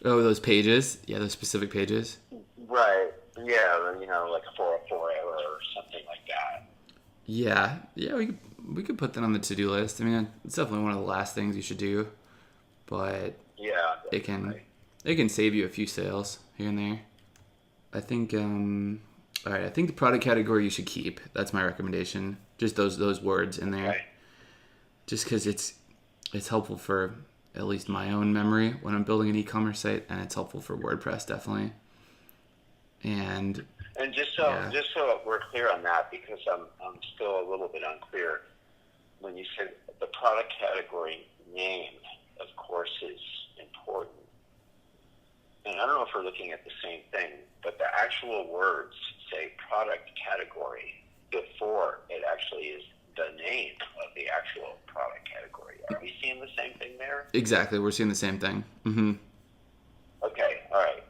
Oh, those pages. Yeah, those specific pages. Right. Yeah, or, like a 404 error or something like that. Yeah, yeah, we could put that on the to-do list. I mean, it's definitely one of the last things you should do, but Yeah, it can definitely. it can save you a few sales here and there. I think all right, I think the product category you should keep. That's my recommendation. Just those words in there. Okay. Just cuz it's helpful for at least my own memory when I'm building an e-commerce site, and it's helpful for WordPress definitely. And And yeah, just so we're clear on that, because I'm still a little bit unclear. When you said the product category name, of course, is important. And I don't know if we're looking at the same thing, but the actual words say product category before it actually is the name of the actual product category. Are we seeing the same thing there? exactly. We're seeing the same thing. Mm-hmm. Okay, all right,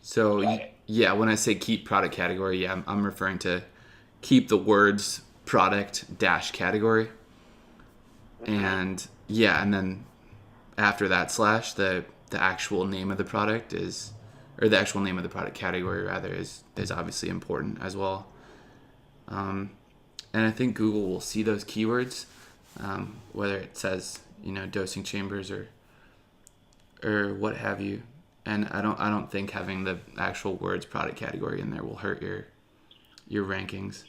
So got it. yeah, when I say keep product category, yeah, I'm referring to keep the words product dash category, Mm-hmm. and yeah, and then after that slash, the actual name of the product is, or the actual name of the product category rather is obviously important as well. And I think Google will see those keywords, whether it says dosing chambers or what have you. And I don't think having the actual words product category in there will hurt your rankings.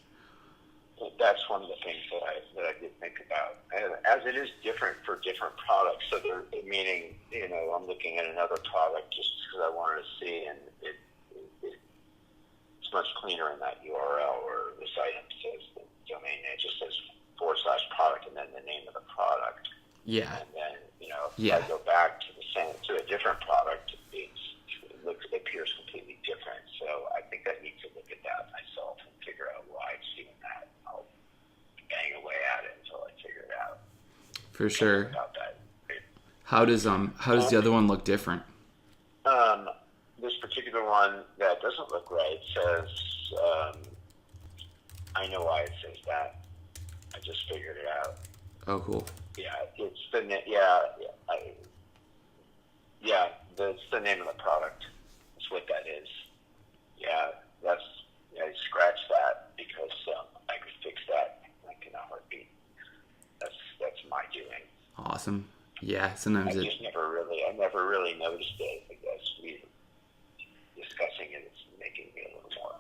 That's one of the things that I did think about, as it is different for different products. So meaning, I'm looking at another product just because I wanted to see, and it's much cleaner in that URL where this item says the domain name, it just says /product and then the name of the product. Yeah, And then, if I yeah, go back to a different product, it appears completely different. So I think I need to look at that myself and figure out why it's doing that. I'll bang away at it until I figure it out. for Thinking sure. about that. How does the other one look different? Um, this particular one that doesn't look right says, I know why it says that. I just figured it out. Oh, cool. Yeah, it's it's the name of the product. That's what that is. Yeah, I scratched that because I could fix that like in a heartbeat. That's my doing. Awesome. Yeah, sometimes it. I never really noticed it. I guess we discussing it is making me a little more,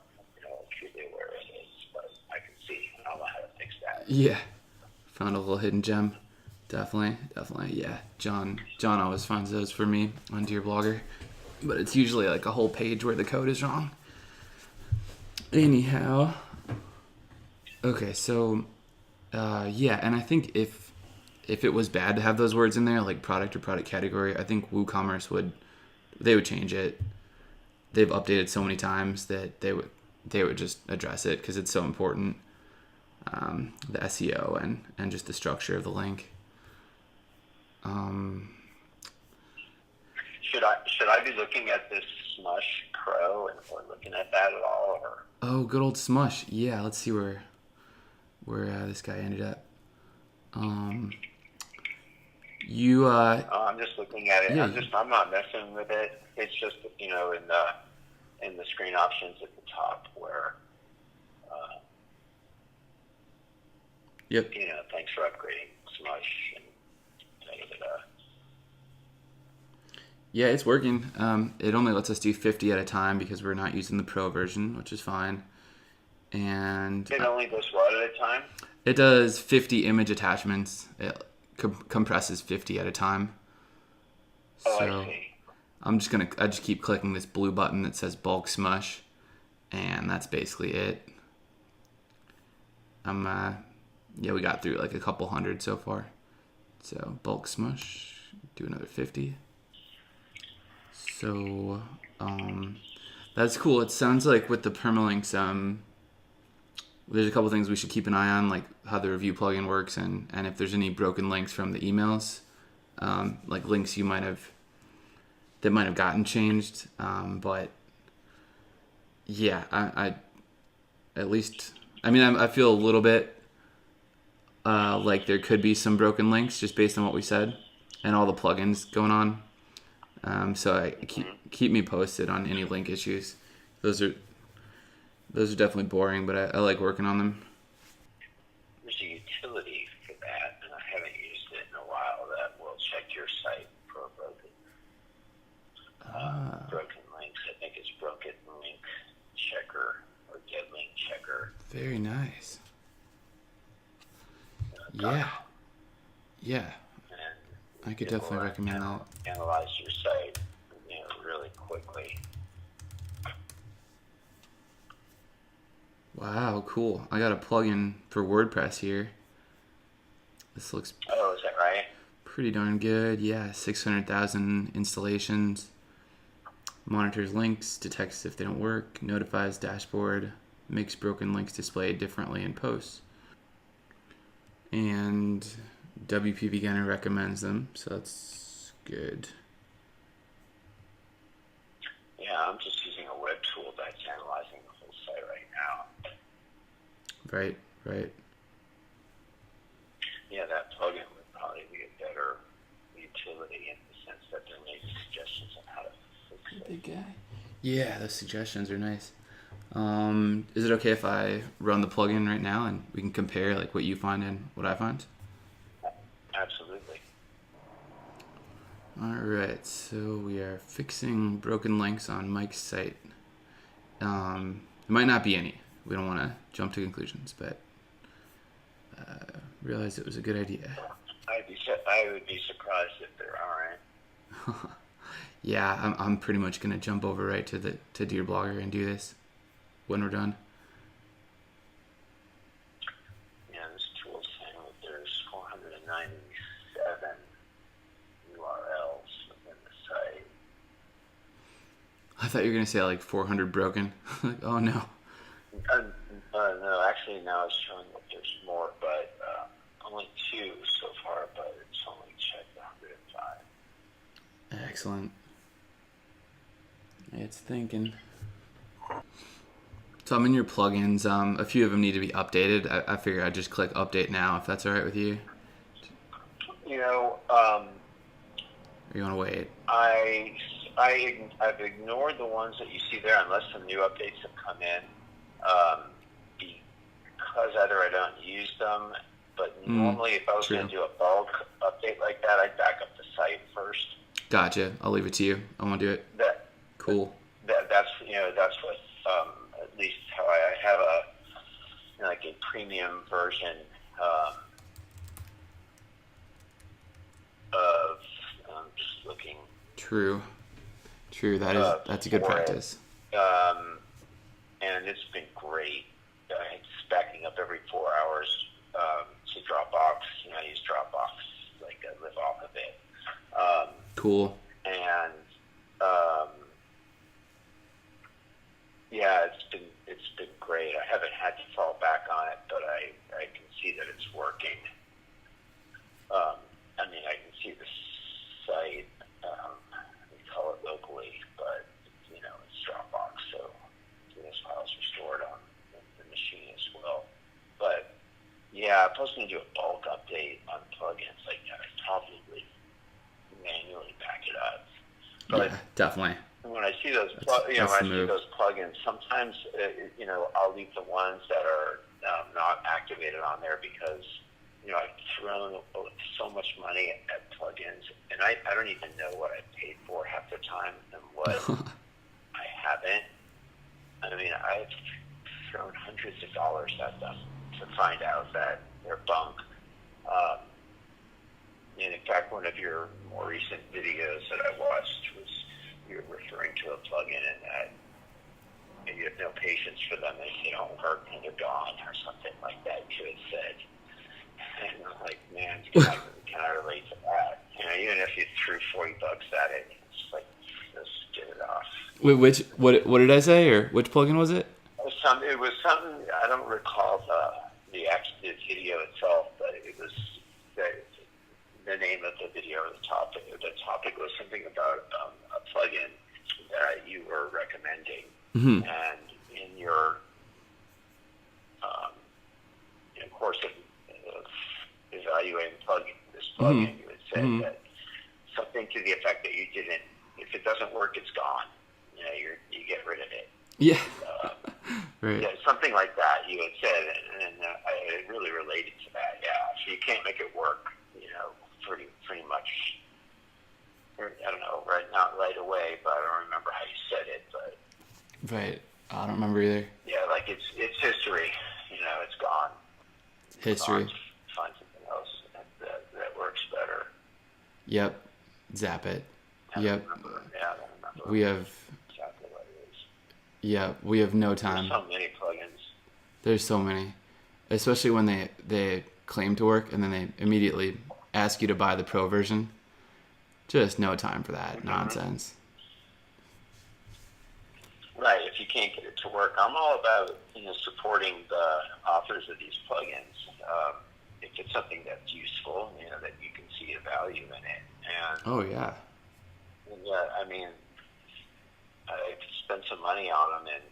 acutely aware of it. But I can see, and I'll know how to fix that. Yeah, found a little hidden gem. Definitely, definitely. Yeah, John always finds those for me on Dear Blogger, but it's usually like a whole page where the code is wrong. Anyhow, okay, so yeah, and I think if it was bad to have those words in there, like product or product category, I think WooCommerce would change it. They've updated so many times that they would just address it because it's so important. The SEO and just the structure of the link. Should I be looking at this Smush Pro or looking at that at all? Or Oh, good old Smush. Yeah, let's see where this guy ended up. You I'm just looking at it. yeah, I'm not messing with it. It's just in the screen options at the top where yep. thanks for upgrading Smush and da-da-da-da. Yeah, it's working. It only lets us do 50 at a time because we're not using the Pro version, which is fine. And It only does what at a time? it does 50 image attachments. It compresses 50 at a time. Oh, I So see. I just keep clicking this blue button that says bulk smush, and that's basically it. Yeah, we got through like a couple hundred so far. So bulk smush, do another 50. So that's cool. It sounds like with the permalinks, there's a couple things we should keep an eye on, like how the review plugin works, and if there's any broken links from the emails, like links that might have gotten changed. But yeah, I at least, I mean, I feel a little bit like there could be some broken links just based on what we said and all the plugins going on. So I keep me posted on any link issues. Those are definitely boring, but I like working on them. There's a utility for that, and I haven't used it in a while, that will check your site for broken links. I think it's broken link checker or dead link checker. Very nice. Yeah. And I could definitely recommend that. Analyze your site, really quickly. Wow, cool. I got a plugin for WordPress here. This looks Oh, is that right? pretty darn good. Yeah, 600,000 installations. Monitors links, detects if they don't work, notifies dashboard, makes broken links display differently in posts. And WP Beginner recommends them, so that's good. Yeah, I'm just using a web tool that's analyzing the whole site right now. Right. Yeah, that plugin would probably be a better utility in the sense that there may be suggestions on how to fix it. Big guy. Yeah, those suggestions are nice. Is it okay if I run the plugin right now and we can compare like what you find and what I find? Absolutely. All right, so we are fixing broken links on Mike's site. There might not be any. We don't want to jump to conclusions, but realized it was a good idea. I would be surprised if there aren't. Yeah, I'm pretty much gonna jump over right to Dear Blogger and do this when we're done. Yeah, this tool's saying that there's 497 URLs within the site. I thought you were gonna say like 400 broken. Like, oh no. No, actually now it's showing that there's more, but only 2 so far, but it's only checked 105. Excellent. It's thinking. So I'm in your plugins. A few of them need to be updated. I figure I'd just click update now if that's all right with you. Or you want to wait? I've ignored the ones that you see there unless some new updates have come in, because either I don't use them, but normally if I was going to do a bulk update like that, I'd back up the site first. Gotcha. I'll leave it to you. I won't do it. Cool. That's what at least how I have a premium version of just looking. True. That's a good practice. And it's been great. It's backing up every 4 hours to Dropbox. I use Dropbox, like I live off of it. Cool. And yeah, it's been great. I haven't had to fall back on it, but I can see that it's working. I can see the site. We call it locally, but it's Dropbox, so those files are stored on the machine as well. But yeah, if I was going to do a bulk update on plugins like that, I'd probably manually back it up. But yeah, definitely. When I see those, plugins, sometimes I'll leave the ones that are not activated on there because I've thrown so much money at plugins, and I don't even know what I paid for half the time and what I haven't. I've thrown hundreds of dollars at them to find out that they're bunk. And in fact, one of your more recent videos that I watched was you were referring to a plugin and that you have no patience for them if they don't work and they're gone or something like that, you had said. And I'm like, man, can I relate to that? Even if you threw $40 at it, it's like, just get it off. Wait, what did I say, or which plugin was it? It was something, I don't recall the video itself, but it was the name of the video or the topic. The topic was something about a plugin that you were recommending, and in your course of evaluating this plugin, you would say that something to the effect that you didn't you get rid of it. Yeah. Uh, Right. yeah, something like that you had said, and I really related to that. Yeah, so you can't make it work, pretty much. I don't know, not right away, but I don't remember how you said it. But Right. I don't remember either. yeah, like it's history. It's gone. Move on, History. find something else that works better. Yep. Zap it. I don't Yep. remember. Yeah, I don't remember We have. exactly what it is. Yeah. We have no There's time. so many plugins. There's so many, especially when they claim to work and then they immediately ask you to buy the pro version. Just no time for that nonsense. Right, if you can't get it to work. I'm all about supporting the authors of these plugins. If it's something that's useful, that you can see a value in it. And Oh yeah. yeah, I mean, I spent some money on them, and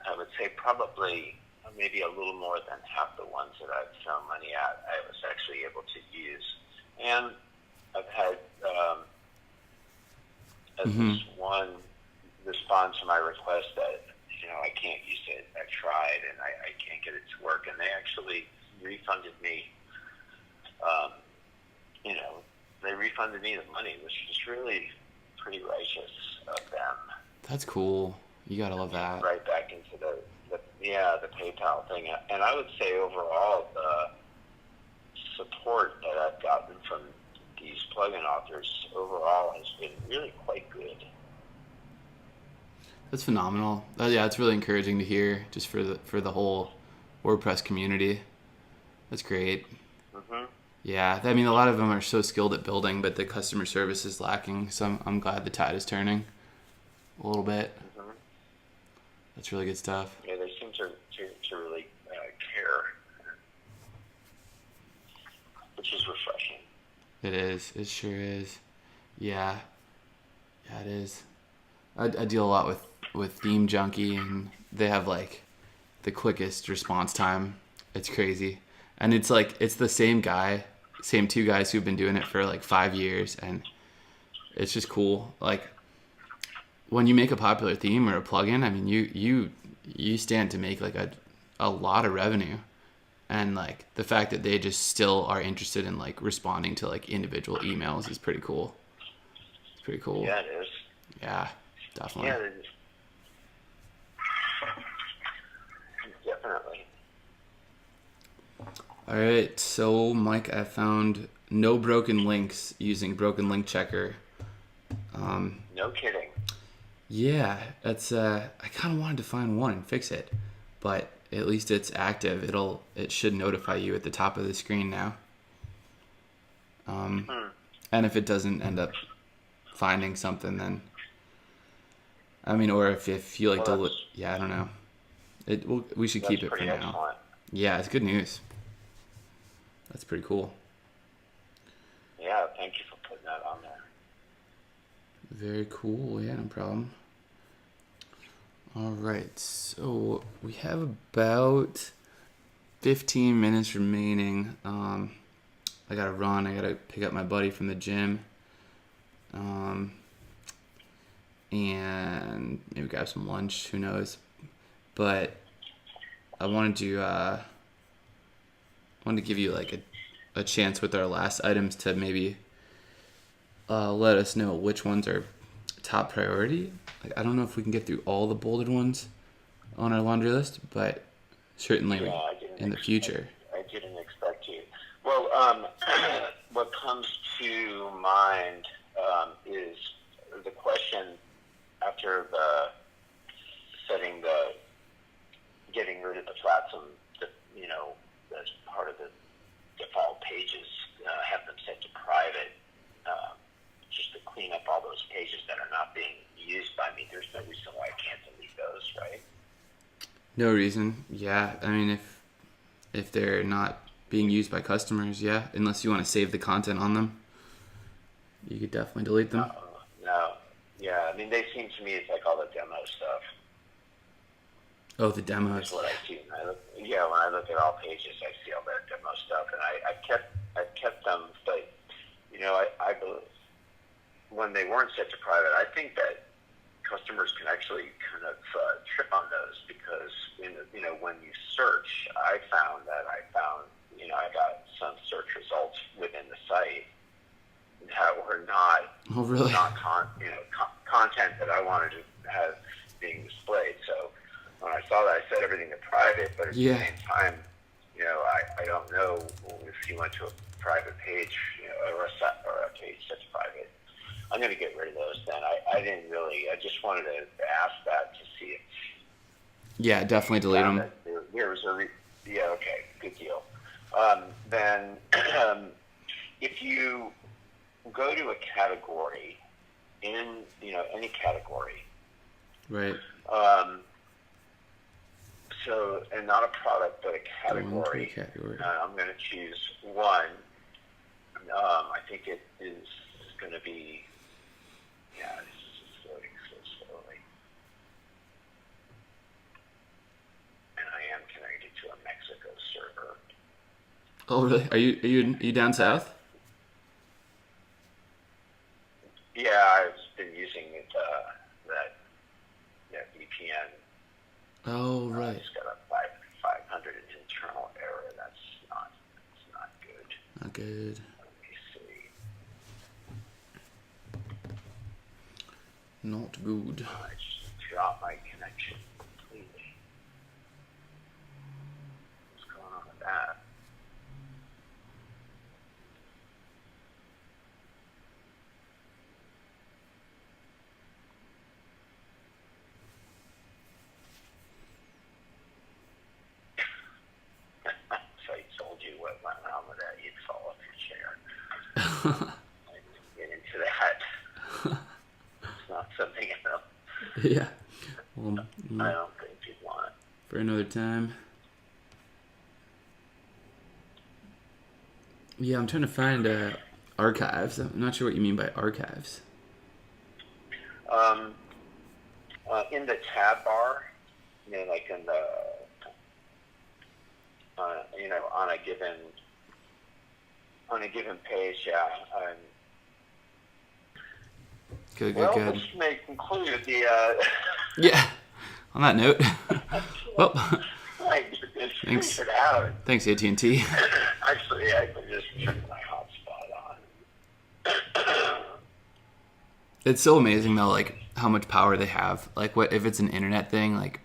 I would say probably maybe a little more than half the ones that I've thrown money at, I was actually able to use. And I've had at least one respond to my request that I can't use it. I tried and I can't get it to work, and they actually refunded me. They refunded me the money, which is really pretty righteous of them. That's cool. You gotta love that. Right back into the PayPal thing, and I would say overall the support that I've gotten from these plugin authors overall has been really quite good. That's phenomenal. Yeah, it's really encouraging to hear, just for the whole WordPress community. That's great. Mm-hmm. Yeah, I mean, a lot of them are so skilled at building, but the customer service is lacking. So I'm glad the tide is turning a little bit. Mm-hmm. That's really good stuff. Yeah, they seem to really care, which is refreshing. It is. It sure is. Yeah. Yeah, it is. I deal a lot with Theme Junkie, and they have like the quickest response time. It's crazy. And it's like, it's the same two guys who've been doing it for like 5 years, and it's just cool. Like, when you make a popular theme or a plugin, I mean, you stand to make like a lot of revenue. And like the fact that they just still are interested in like responding to like individual emails is pretty cool. It's pretty cool. Yeah, it is. Yeah, definitely. Yeah, it is. Definitely. All right, so Mike, I found no broken links using Broken Link Checker. No kidding. Yeah, that's I kind of wanted to find one and fix it, but at least it's active. It should notify you at the top of the screen now. And if it doesn't end up finding something, then I mean, or if you like yeah, I don't know. We should keep it for now. Excellent. Yeah, it's good news. That's pretty cool. Yeah, thank you for putting that on there. Very cool. Yeah, no problem. All right, so we have about 15 minutes remaining. I gotta run. I gotta pick up my buddy from the gym, and maybe grab some lunch. Who knows? But I wanted to give you like a chance with our last items to maybe let us know which ones are top priority. Like, I don't know if we can get through all the bolded ones on our laundry list, but certainly in the future. I didn't expect you. Well, what comes to mind is the question after getting rid of the FLATSOME, as part of the default pages, have them set to private, just to clean up all those pages that are not being used by me. There's no reason why I can't delete those, right? No reason. Yeah, I mean, if they're not being used by customers, yeah, unless you want to save the content on them, you could definitely delete them. No. Yeah, I mean, they seem to me it's like all the demo stuff. Oh, the demos. That's what I see. When I look at all pages, I see all that demo stuff, and I've kept them, but I believe when they weren't set to private, I think that consumers can actually kind of trip on those because when you search, I found I got some search results within the site that were not content that I wanted to have being displayed. So when I saw that, I set everything to private, but at the same time, I don't know if you went to a private page, or a page that's private. I'm going to get rid of those then. I just wanted to ask that to see if... Yeah, definitely delete them. There was okay, good deal. Then if you go to a category in, any category. Right. So, and not a product, but a category. I'm going to choose one. I think it is going to be, this is loading so slowly. And I am connected to a Mexico server. Oh, really? Are you down south? Yeah, I've been using that VPN. Oh, right. It's got a 500 internal error. That's not good. Not good. Let me see. Not good. I just dropped my connection completely. What's going on with that? So I told you what went wrong with that. You'd fall off your chair. I didn't get into that. It's not something else. Yeah. Well, I don't think you'd want it. For another time. Yeah, I'm trying to find archives. I'm not sure what you mean by archives. In the tab bar, like in the, on a given page, yeah. Good. This may conclude the. Yeah. On that note, well, thanks. It out. Thanks, AT&T. Actually, I can just turn my hotspot on. It's so amazing though, like how much power they have. Like, what if it's an internet thing? Like,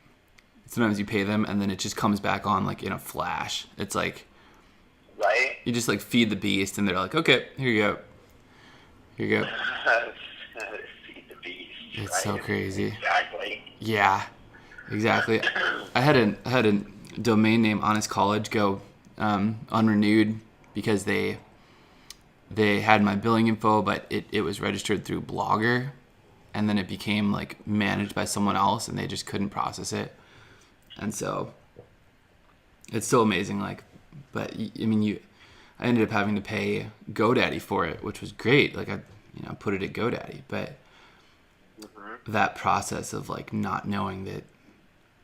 sometimes you pay them and then it just comes back on like in a flash. It's like, right? You just like feed the beast, and they're like, okay, here you go. Feed the beast. It's right? so crazy. Exactly. Yeah, exactly. I had a domain name, Honest College, go unrenewed because they had my billing info, but it was registered through Blogger, and then it became like managed by someone else, and they just couldn't process it. And so it's still amazing. Like, but I mean, I ended up having to pay GoDaddy for it, which was great. Like, I put it at GoDaddy, but that process of like not knowing that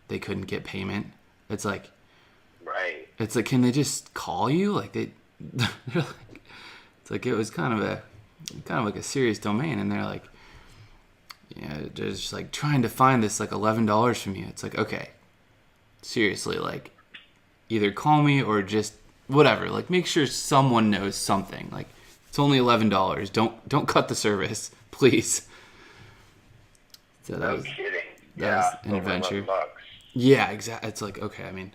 they couldn't get payment, it's like, right. It's like, can they just call you? Like they're like, it's like, it was kind of like a serious domain, and they're like, they're just like trying to find this like $11 from you. It's like, okay, seriously, like either call me or just whatever. Like, make sure someone knows something. Like, it's only $11. Don't cut the service, please. So that was an adventure. Yeah, exactly. It's like, okay, I mean,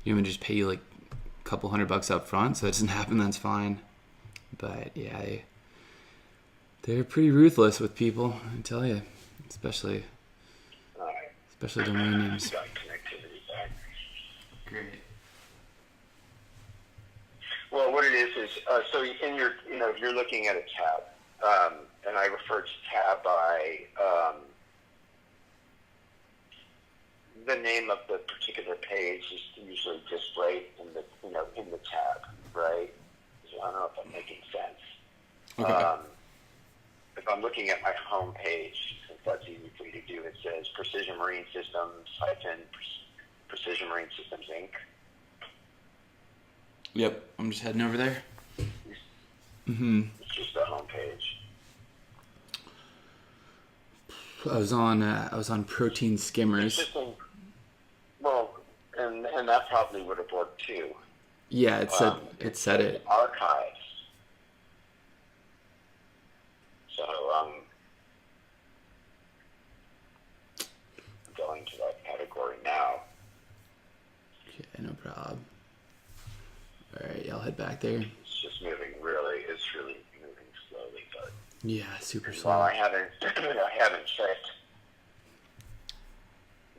you want me to just pay you like a couple $100 up front so it doesn't happen, that's fine. But yeah, they're pretty ruthless with people, I tell you, especially domain names. Great. Well, what it is so in your, if you're looking at a tab, and I refer to tab by the name of the particular page is usually displayed in the tab, right? So I don't know if I'm making sense. Okay. If I'm looking at my home page, since that's easy for you to do, it says Precision Marine Systems - Precision Marine Systems Inc. Yep, I'm just heading over there. It's just the home page. I was on protein skimmers. Interesting. Well, and that probably would have worked too. Yeah, it said it. Archives. So going to that category now. Yeah, no problem. All right, I'll head back there. It's just moving it's really moving slowly, but Yeah, super while slow. I haven't checked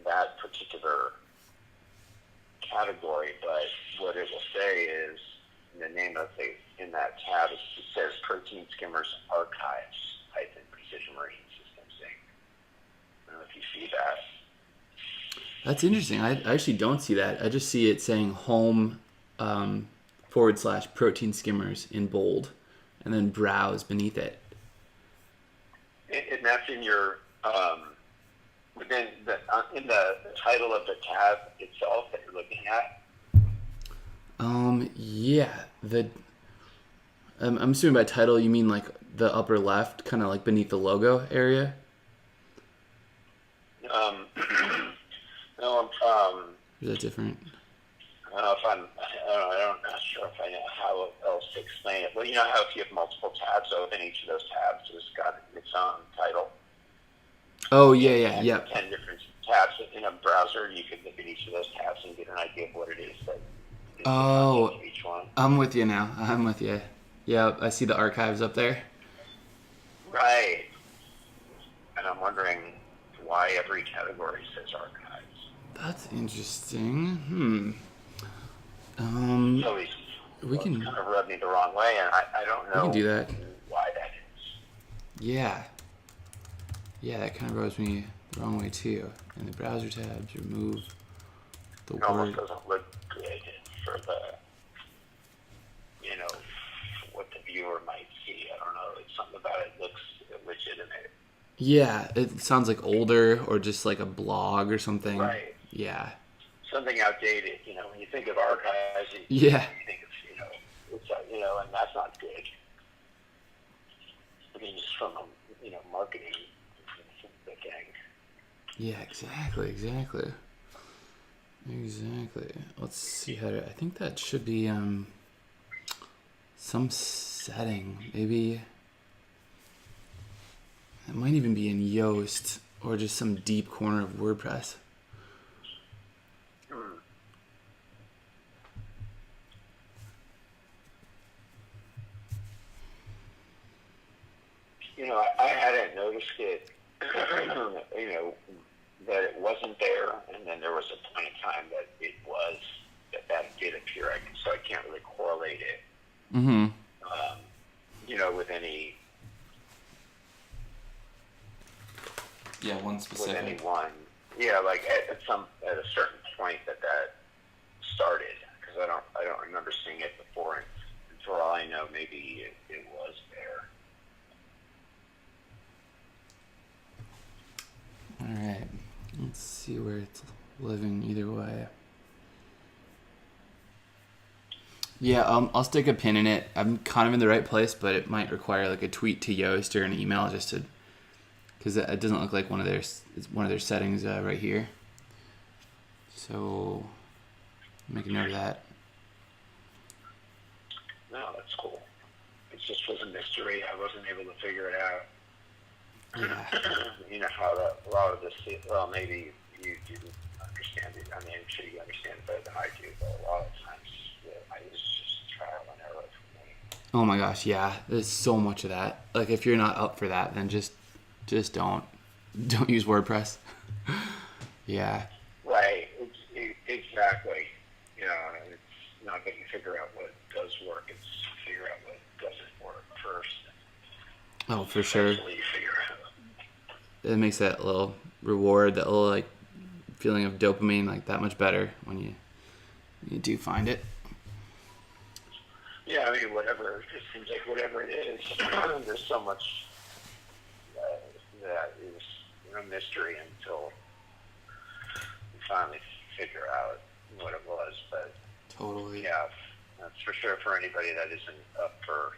that particular category, but what it will say is the name of in that tab it says Protein Skimmers Archives Precision Marine Systems Inc. I don't know if you see that. That's interesting. I actually don't see that. I just see it saying home / protein skimmers in bold, and then browse beneath it. And that's in your within in the title of the tab itself that you're looking at. Yeah. I'm assuming by title you mean like the upper left, kind of like beneath the logo area. No, Is that different? I don't know if I'm not sure if I know how else to explain it. Well, you know how if you have multiple tabs open, each of those tabs has got its own title. Oh yeah. Yep. 10 different tabs in a browser. You could look at each of those tabs and get an idea of what it is that is the content of each one. I'm with you now. I'm with you. Yeah, I see the archives up there. Right. And I'm wondering why every category says archives. That's interesting. It's always kind of rubbed me the wrong way, and I don't know we can do that. why that is. Yeah, that kind of rubs me the wrong way too. In the browser tabs, remove the It word. almost doesn't look good for what the viewer might see. I don't know. It's something about it looks legitimate. Yeah, it sounds like older or just like a blog or something. Right. Yeah. Something outdated. When you think of archives, Yeah. you think of, and that's not good. I mean, just from marketing thing. Yeah, exactly. Let's see how to. I think that should be some setting. Maybe it might even be in Yoast or just some deep corner of WordPress. I hadn't noticed it, that it wasn't there, and then there was a point in time that it was, that did appear, so I can't really correlate it, with any, one specific. with anyone. Yeah, like at a certain point that started, because I don't remember seeing it before, and for all I know, maybe it was there. All right, let's see where it's living either way. Yeah, I'll stick a pin in it. I'm kind of in the right place, but it might require like a tweet to Yoast or an email just to, because it doesn't look like one of their settings right here. So make a note of that. No, that's cool. It just was a mystery. I wasn't able to figure it out. Yeah. You know how a lot of this, well, maybe you do understand it. I mean, I'm sure you understand it better than I do, but a lot of times it's just trial and error for me. Oh my gosh, yeah. There's so much of that. Like if you're not up for that, then just don't use WordPress. Yeah. Right. Exactly. It's not that you figure out what does work. It's figure out what doesn't work first. Oh, for sure. You figure out. It makes that little reward, that little like feeling of dopamine, like that much better when you do find it. Yeah, I mean, whatever. It seems like whatever it is, there's so much that is a mystery until we finally figure out what it was. But Totally. yeah, that's for sure. For anybody that isn't up for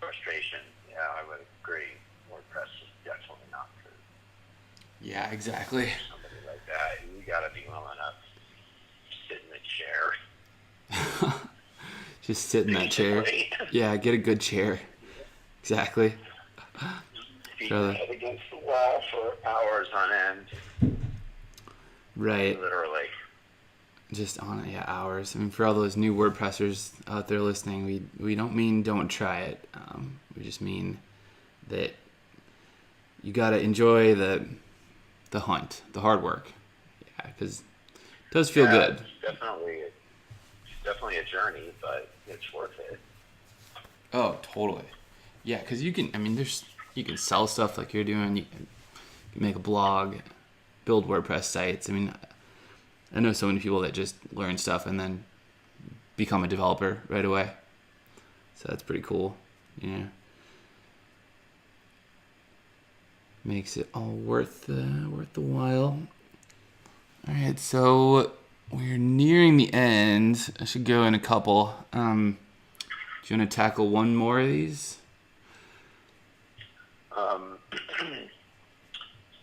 frustration, yeah, I would agree. WordPress is definitely not for Yeah, exactly. somebody like that. You got to be well enough to sit in the chair, Just sit in that chair. basically. Yeah, get a good chair. Exactly. Beat your Rather, head against the wall for hours on end, right. literally. Just on it, yeah, hours. I mean, for all those new WordPressers out there listening, we don't mean don't try it. We just mean that you gotta enjoy the hunt, the hard work. Yeah, because it does feel Yeah, good. it's definitely a journey, but it's worth it. Oh, totally. Yeah, because you can. I mean, you can sell stuff like you're doing. You can make a blog, build WordPress sites. I mean, I know so many people that just learn stuff and then become a developer right away. So that's pretty cool. Yeah. Makes it all worth the while. All right, so we're nearing the end. I should go in a couple. Do you want to tackle one more of these? Um,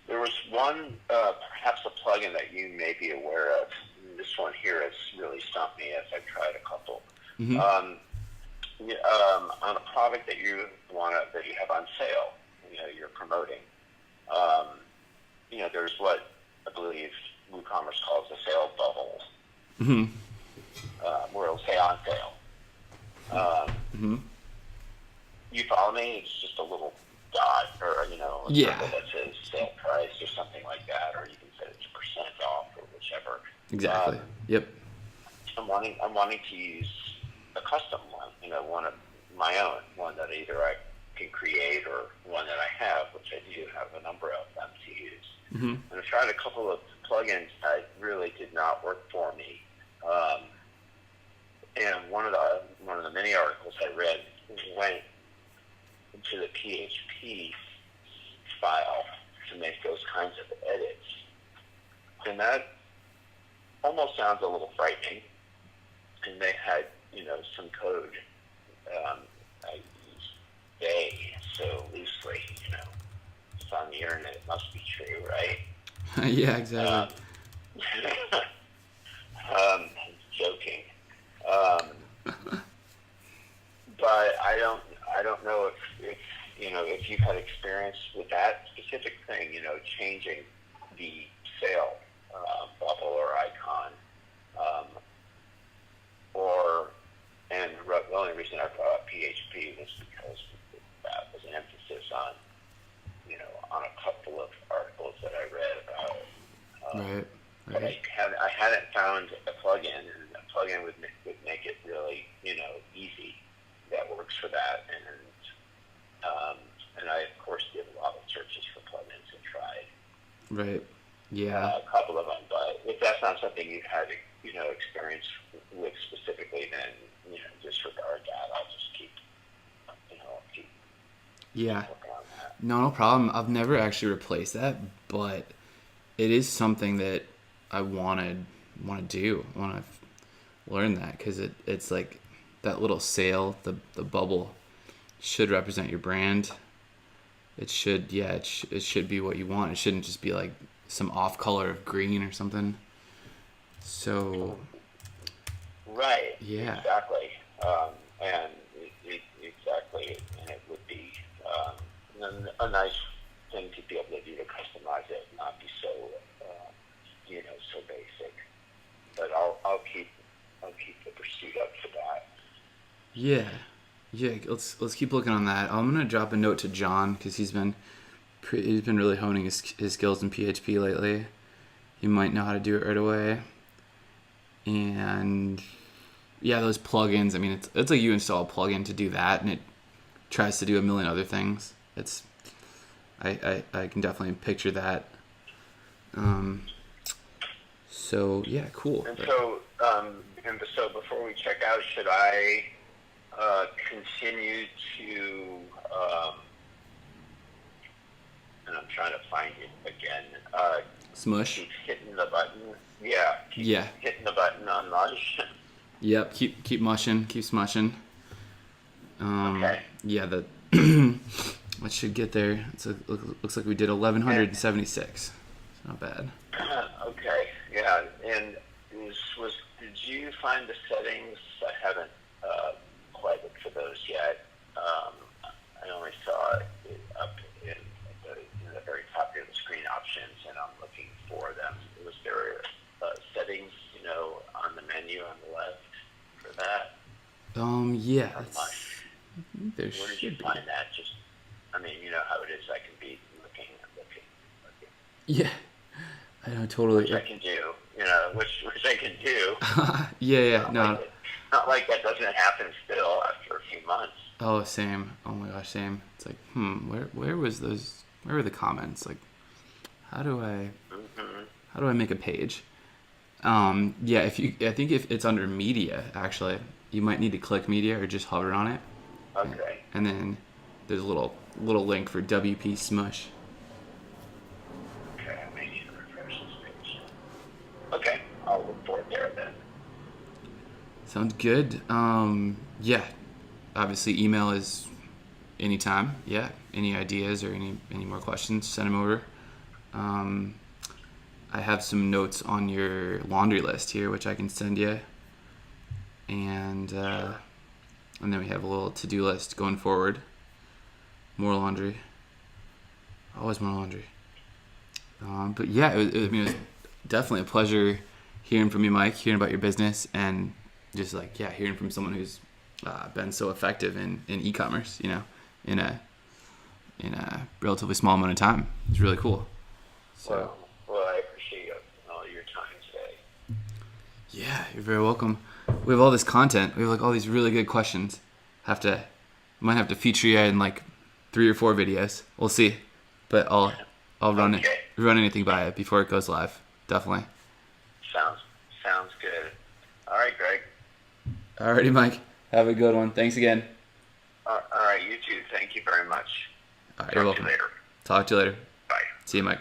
there was one, perhaps a plugin that you may be aware of. This one here has really stumped me as I've tried a couple. Mm-hmm. On a product that you have on sale, you're promoting. There's what I believe WooCommerce calls a sale bubble, Mm-hmm. where it'll say on sale. Mm-hmm. You follow me? It's just a little dot or a Yeah. circle that says sale price or something like that, or you can set it to percent off or whichever. Exactly. Yep. I'm wanting to use a custom one, one of my own, one that either I can create or one that I have, which I do have a number of them to use. Mm-hmm. And I tried a couple of plugins that really did not work for me. And one of the many articles I read went into the PHP file to make those kinds of edits, and that almost sounds a little frightening. And they had, some code. I use they so loosely, it's on the internet. It must be true, right? Yeah, exactly. Joking. But I don't know if you've had experience with that specific thing, changing the sale bubble or icon, and the only reason I brought up PHP was because that was an emphasis on, on a couple of articles that I read about it. Right. But I hadn't found a plugin, and a plugin would make it really, easy. That works for that, and I of course did a lot of searches for plugins and tried Right. Yeah. a couple of them. But if that's not something you've had, experience with specifically, then disregard that. I'll just keep Yeah. working on that. No problem. I've never actually replaced that, but it is something that I want to do. I want to learn that because it's like that little sail, the bubble should represent your brand. It should, yeah, it should be what you want. It shouldn't just be like some off color of green or something. So, Right. yeah. Exactly. And exactly, and it would be a nice thing to be able to do to customize it, and not be so, so basic. But I'll keep the pursuit up for that. Yeah. Yeah, let's keep looking on that. I'm gonna drop a note to John because he's been really honing his skills in PHP lately. He might know how to do it right away. And yeah, those plugins. I mean, it's like you install a plugin to do that, and it tries to do a million other things. I can definitely picture that. So yeah, cool. And so before we check out, should I continue to? And I'm trying to find it again. Smush. Keep hitting the button. Yeah. Keep hitting the button on mush. Yep. Keep mushing. Keep smushing. Okay. Yeah. That should get there. Looks like we did 1176. Not bad. Okay, yeah, and did you find the settings? I haven't quite looked for those yet. I only saw it up in the very top of the screen options, and I'm looking for them. Was there settings, on the menu on the left for that? Yeah. Or much? There Where did should you be. find that? You know how it is. I can be looking and looking and looking. Yeah. I know, Which totally. I can do, which I can do. Yeah, yeah. Not like No. it, not like that doesn't happen still after a few months. Oh, same. Oh my gosh, same. It's like, where was those? Where were the comments? Like, how do I, Hmm. how do I make a page? Yeah. I think if it's under media, actually, you might need to click media or just hover on it, Okay. and then there's a little link for WP Smush. Okay, I may need to refresh this page. Okay, I'll look for it there then. Sounds good. Yeah. Obviously, email is anytime. Yeah. Any ideas or any more questions, send them over. Um, I have some notes on your laundry list here, which I can send you, and Sure. and then we have a little to-do list going forward. More laundry, always more laundry. But yeah, it was definitely a pleasure hearing from you, Mike. Hearing about your business and just like hearing from someone who's been so effective in e-commerce. In a relatively small amount of time. It's really cool. So. Well, I appreciate all your time today. Yeah, you're very welcome. We have all this content. We have like all these really good questions. Might have to feature you in like 3 or 4 videos. We'll see, but I'll Okay, run anything by it before it goes live. Definitely. sounds good. All right, Greg. Alrighty, Mike. Have a good one. Thanks again. All right, you too. Thank you very much. All right, you're Talk to welcome. you later. Talk to you later. Bye. See you, Mike.